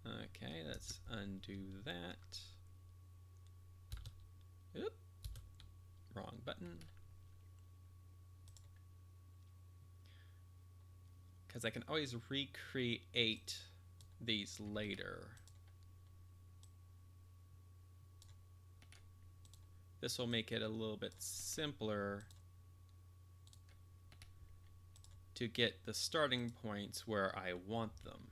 Okay, let's undo that. Oop. Wrong button. Because I can always recreate these later. This will make it a little bit simpler to get the starting points where I want them.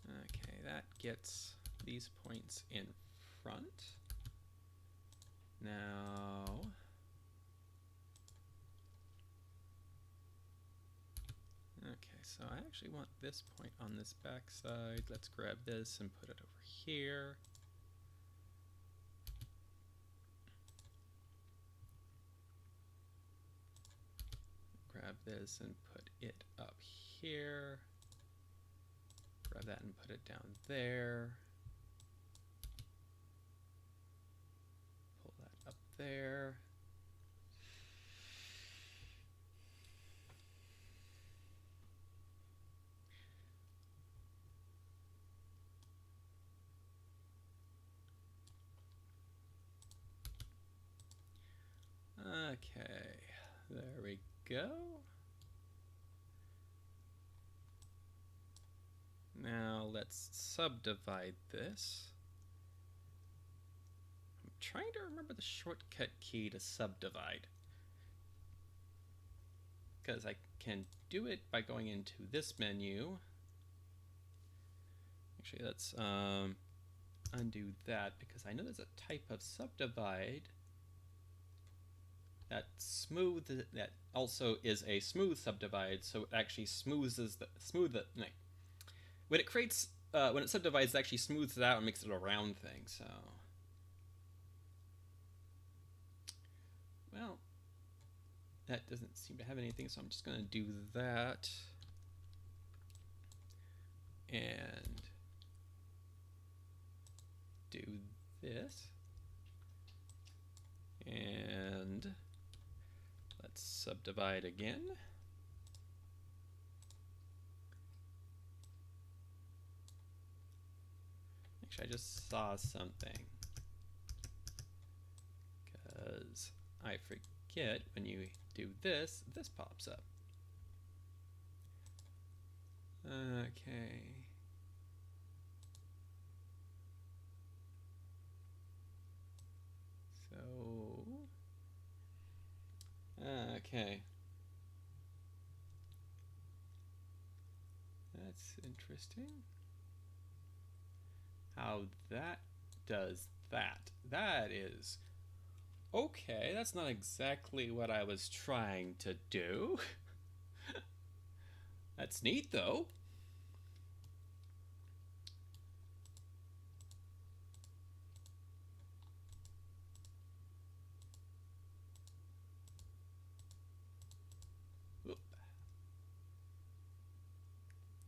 Okay, that gets these points in front. Now, okay, so I actually want this point on this back side. Let's grab this and put it over here. Grab this and put it up here. Grab that and put it down there. Pull that up there. Okay, there we go. Now let's subdivide this. I'm trying to remember the shortcut key to subdivide, because I can do it by going into this menu. Actually, let's undo that, because I know there's a type of subdivide that also is a smooth subdivide, so it actually when it creates when it subdivides, it actually smooths it out and makes it a round thing. So, well, that doesn't seem to have anything, so I'm just going to do that and do this, and let's subdivide again. Actually, I just saw something, because I forget when you do this, this pops up. Okay. So, okay. That's interesting. How that does that. That is Okay, that's not exactly what I was trying to do. That's neat, though.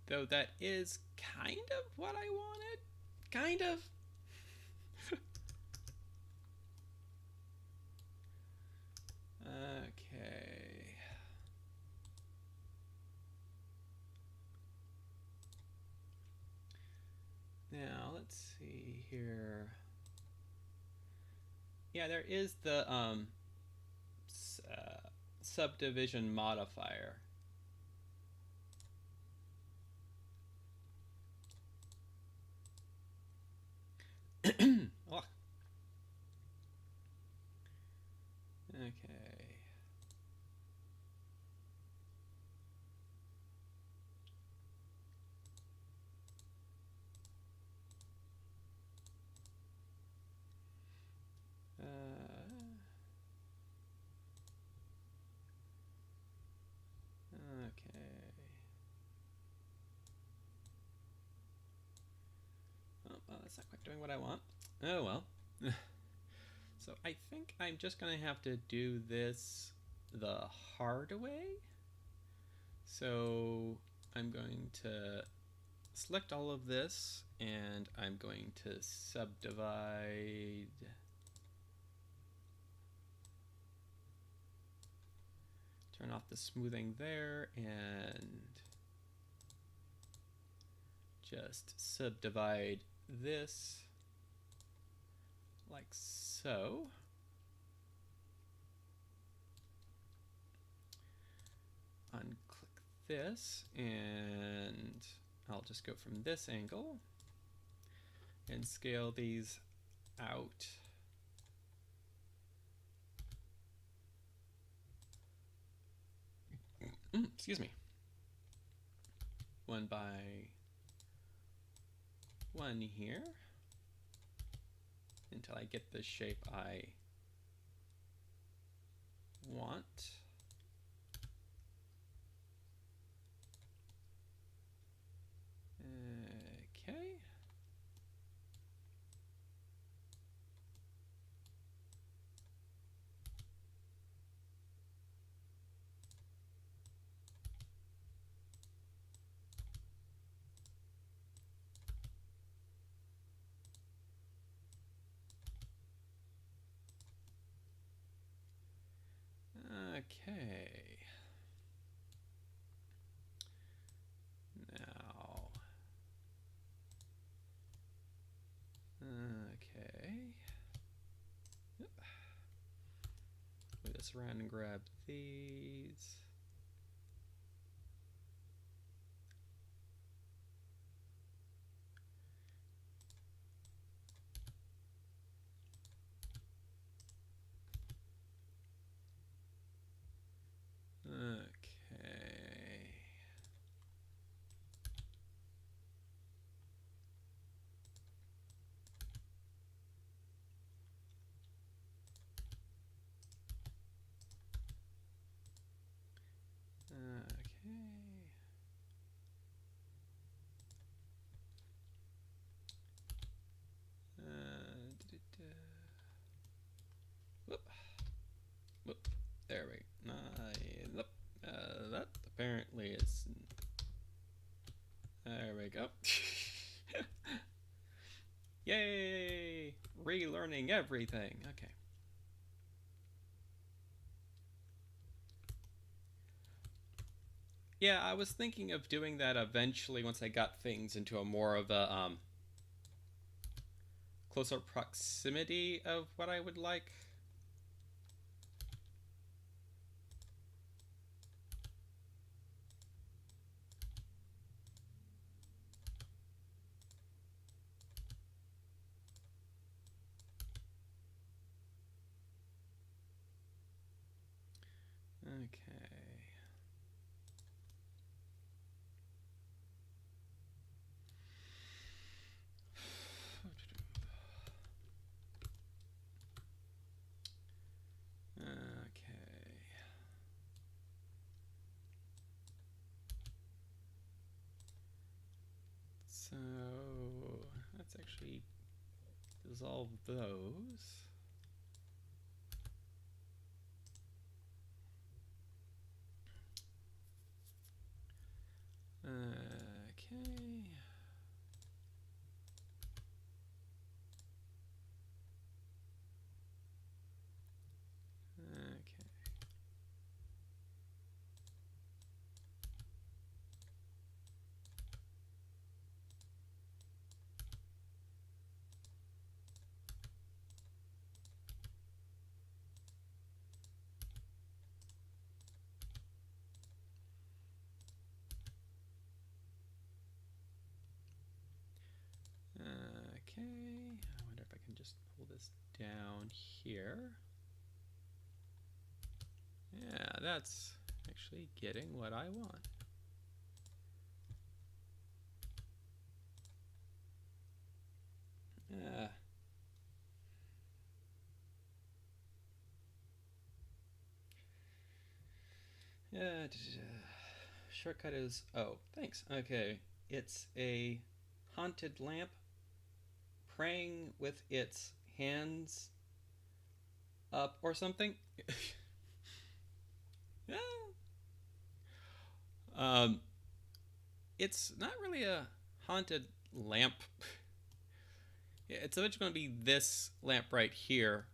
Though that is kind of what I wanted. Kind of. Okay. Now, let's see here. Yeah, there is the subdivision modifier. Oh. Okay. Okay. Oh, well, that's not quite doing what I want. Oh well. So I think I'm just gonna have to do this the hard way. So I'm going to select all of this and I'm going to subdivide. Turn off the smoothing there and just subdivide this like so. Unclick this and I'll just go from this angle and scale these out. Excuse me. 1 by 1 here until I get the shape I want. Okay. Okay. Now. Okay. Yep. Move this around and grab these. Okay. Whoop. Whoop. There we go. That apparently is. There we go. Yay! Relearning everything. Okay. Yeah, I was thinking of doing that eventually once I got things into a more of a closer proximity of what I would like. Okay. we dissolve those. Okay. Okay. Okay, I wonder if I can just pull this down here. Yeah, that's actually getting what I want. Yeah, shortcut is, oh, thanks. Okay, it's a haunted lamp praying with its hands up or something. Yeah. It's not really a haunted lamp. It's eventually going to be this lamp right here.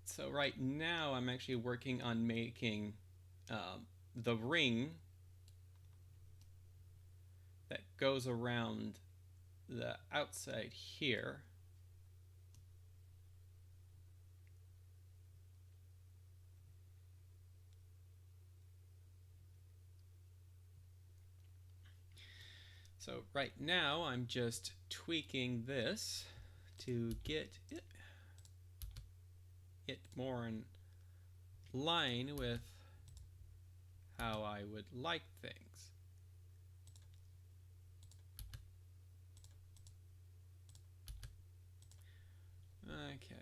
So right now I'm actually working on making the ring that goes around the outside here. So right now I'm just tweaking this to get it more in line with how I would like things. Okay.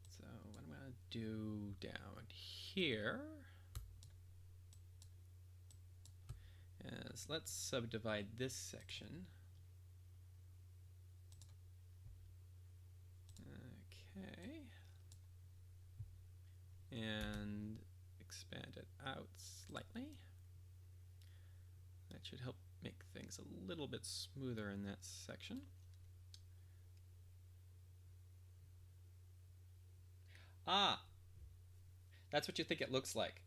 So what I'm going to do down here is let's subdivide this section. Okay. And expand it out slightly. That should help make things a little bit smoother in that section. Ah, that's what you think it looks like.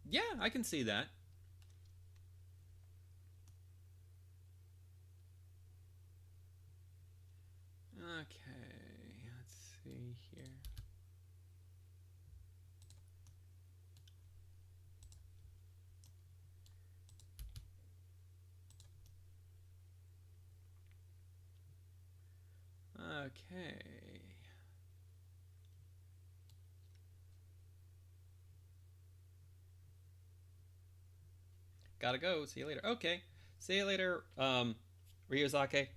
Yeah, I can see that. Okay, let's see here. Okay. Gotta go. See you later. Okay. See you later, Ryuzake.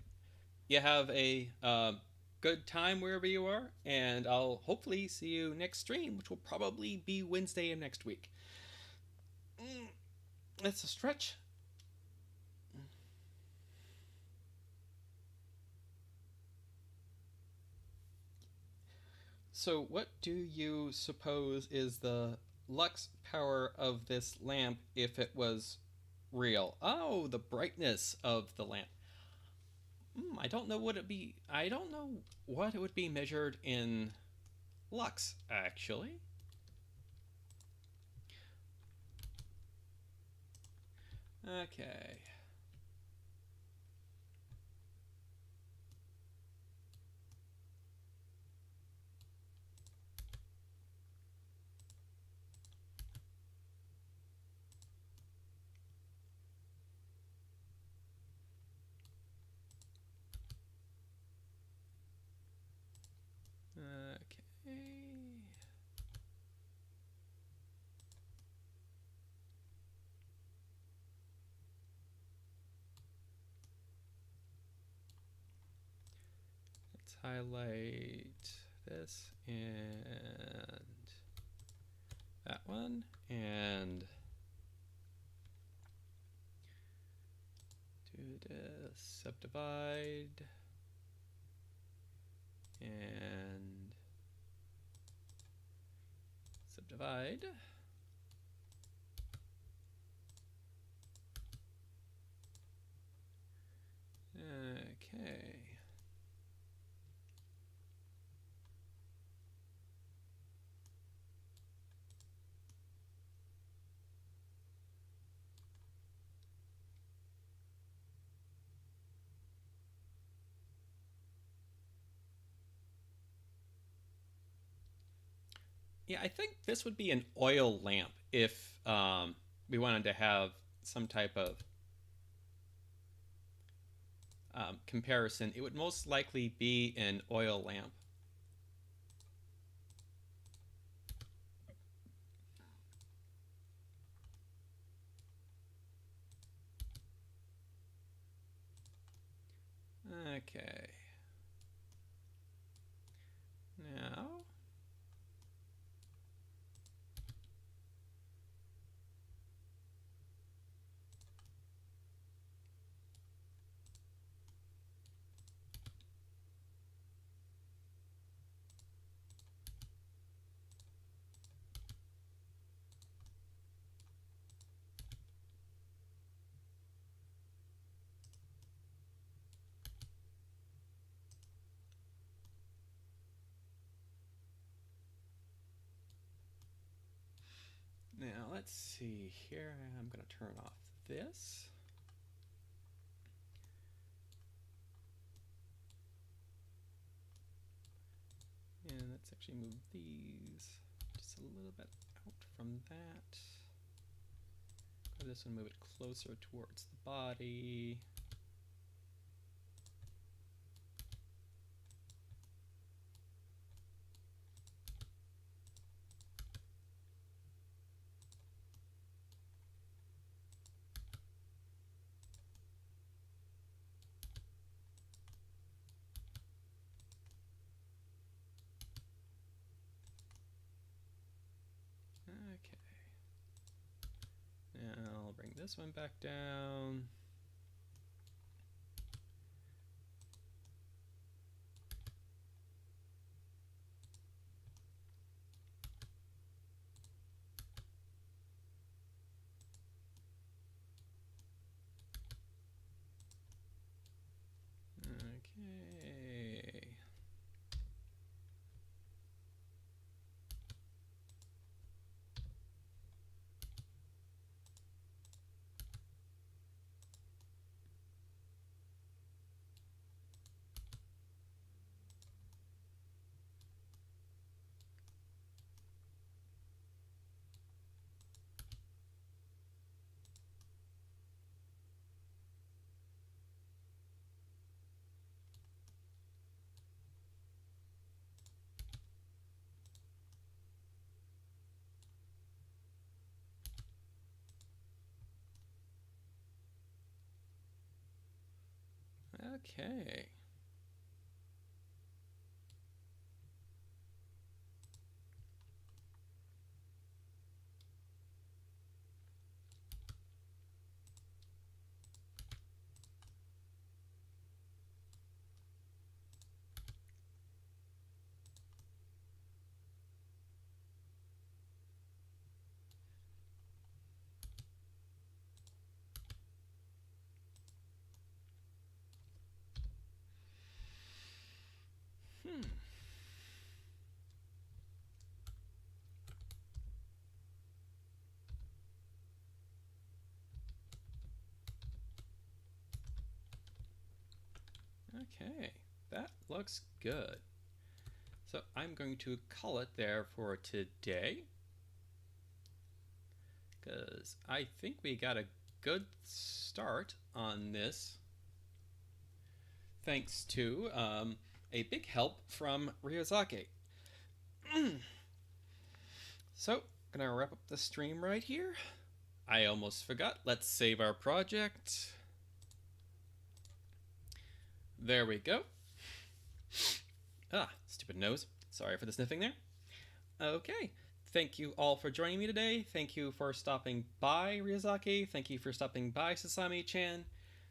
You have a good time wherever you are, and I'll hopefully see you next stream, which will probably be Wednesday of next week. That's a stretch. So what do you suppose is the lux power of this lamp if it was real? Oh, the brightness of the lamp. I don't know what it be. I don't know what it would be measured in lux, actually. Okay. Okay. highlight this and that one, and do this, subdivide, and subdivide. Okay. Yeah, I think this would be an oil lamp if we wanted to have some type of comparison. It would most likely be an oil lamp. Okay. Now, let's see here. I'm going to turn off this. And let's actually move these just a little bit out from that. Go this one, move it closer towards the body. Okay. Now I'll bring this one back down. Okay. Okay. Okay, that looks good. So I'm going to call it there for today, because I think we got a good start on this, thanks to a big help from Ryozaki. So, I'm gonna wrap up the stream right here. I almost forgot. Let's save our project. There we go. Ah, stupid nose. Sorry for the sniffing there. Okay. Thank you all for joining me today. Thank you for stopping by, Ryazaki. Thank you for stopping by, Sasami-chan.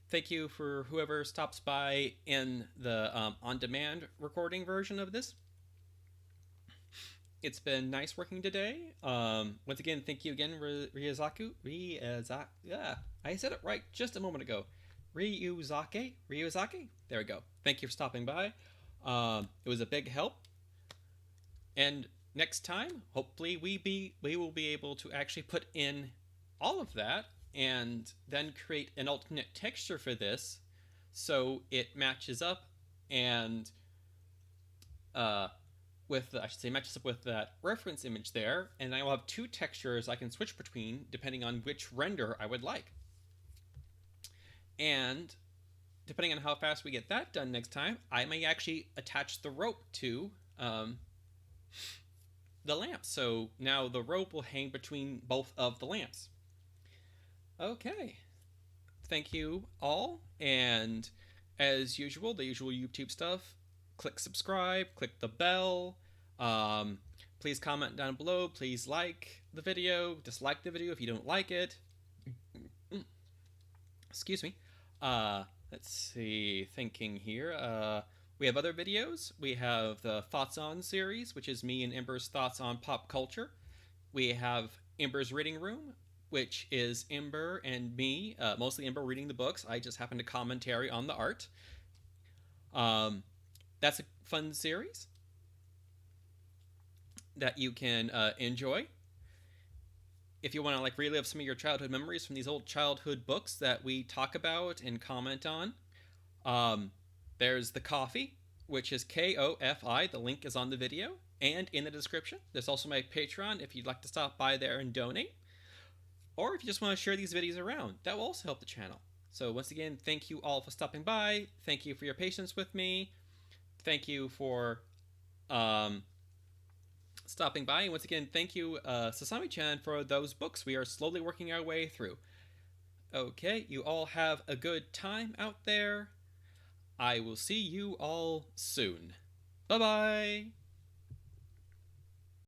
Thank you for whoever stops by in the on-demand recording version of this. It's been nice working today. Once again, thank you again, Ryuzaku. Yeah, I said it right just a moment ago. Ryuzake. There we go. Thank you for stopping by. It was a big help. And next time, hopefully, we will be able to actually put in all of that and then create an alternate texture for this, so it matches up and matches up with that reference image there, and I will have two textures I can switch between depending on which render I would like. And depending on how fast we get that done next time, I may actually attach the rope to the lamps. So now the rope will hang between both of the lamps. Okay. Thank you all. And as usual, the usual YouTube stuff. Click subscribe, click the bell. Please comment down below. Please like the video. Dislike the video if you don't like it. Excuse me. Let's see. Thinking here. We have other videos. We have the Thoughts On series, which is me and Ember's thoughts on pop culture. We have Ember's Reading Room, which is Ember and me, mostly Ember reading the books. I just happen to commentary on the art. That's a fun series that you can enjoy. If you want to relive some of your childhood memories from these old childhood books that we talk about and comment on, there's the coffee, which is Kofi. The link is on the video and in the description. There's also my Patreon if you'd like to stop by there and donate. Or if you just want to share these videos around, that will also help the channel. So once again, thank you all for stopping by. Thank you for your patience with me. Thank you for stopping by. And once again, thank you, Sasami-chan, for those books we are slowly working our way through. Okay, you all have a good time out there. I will see you all soon. Bye-bye!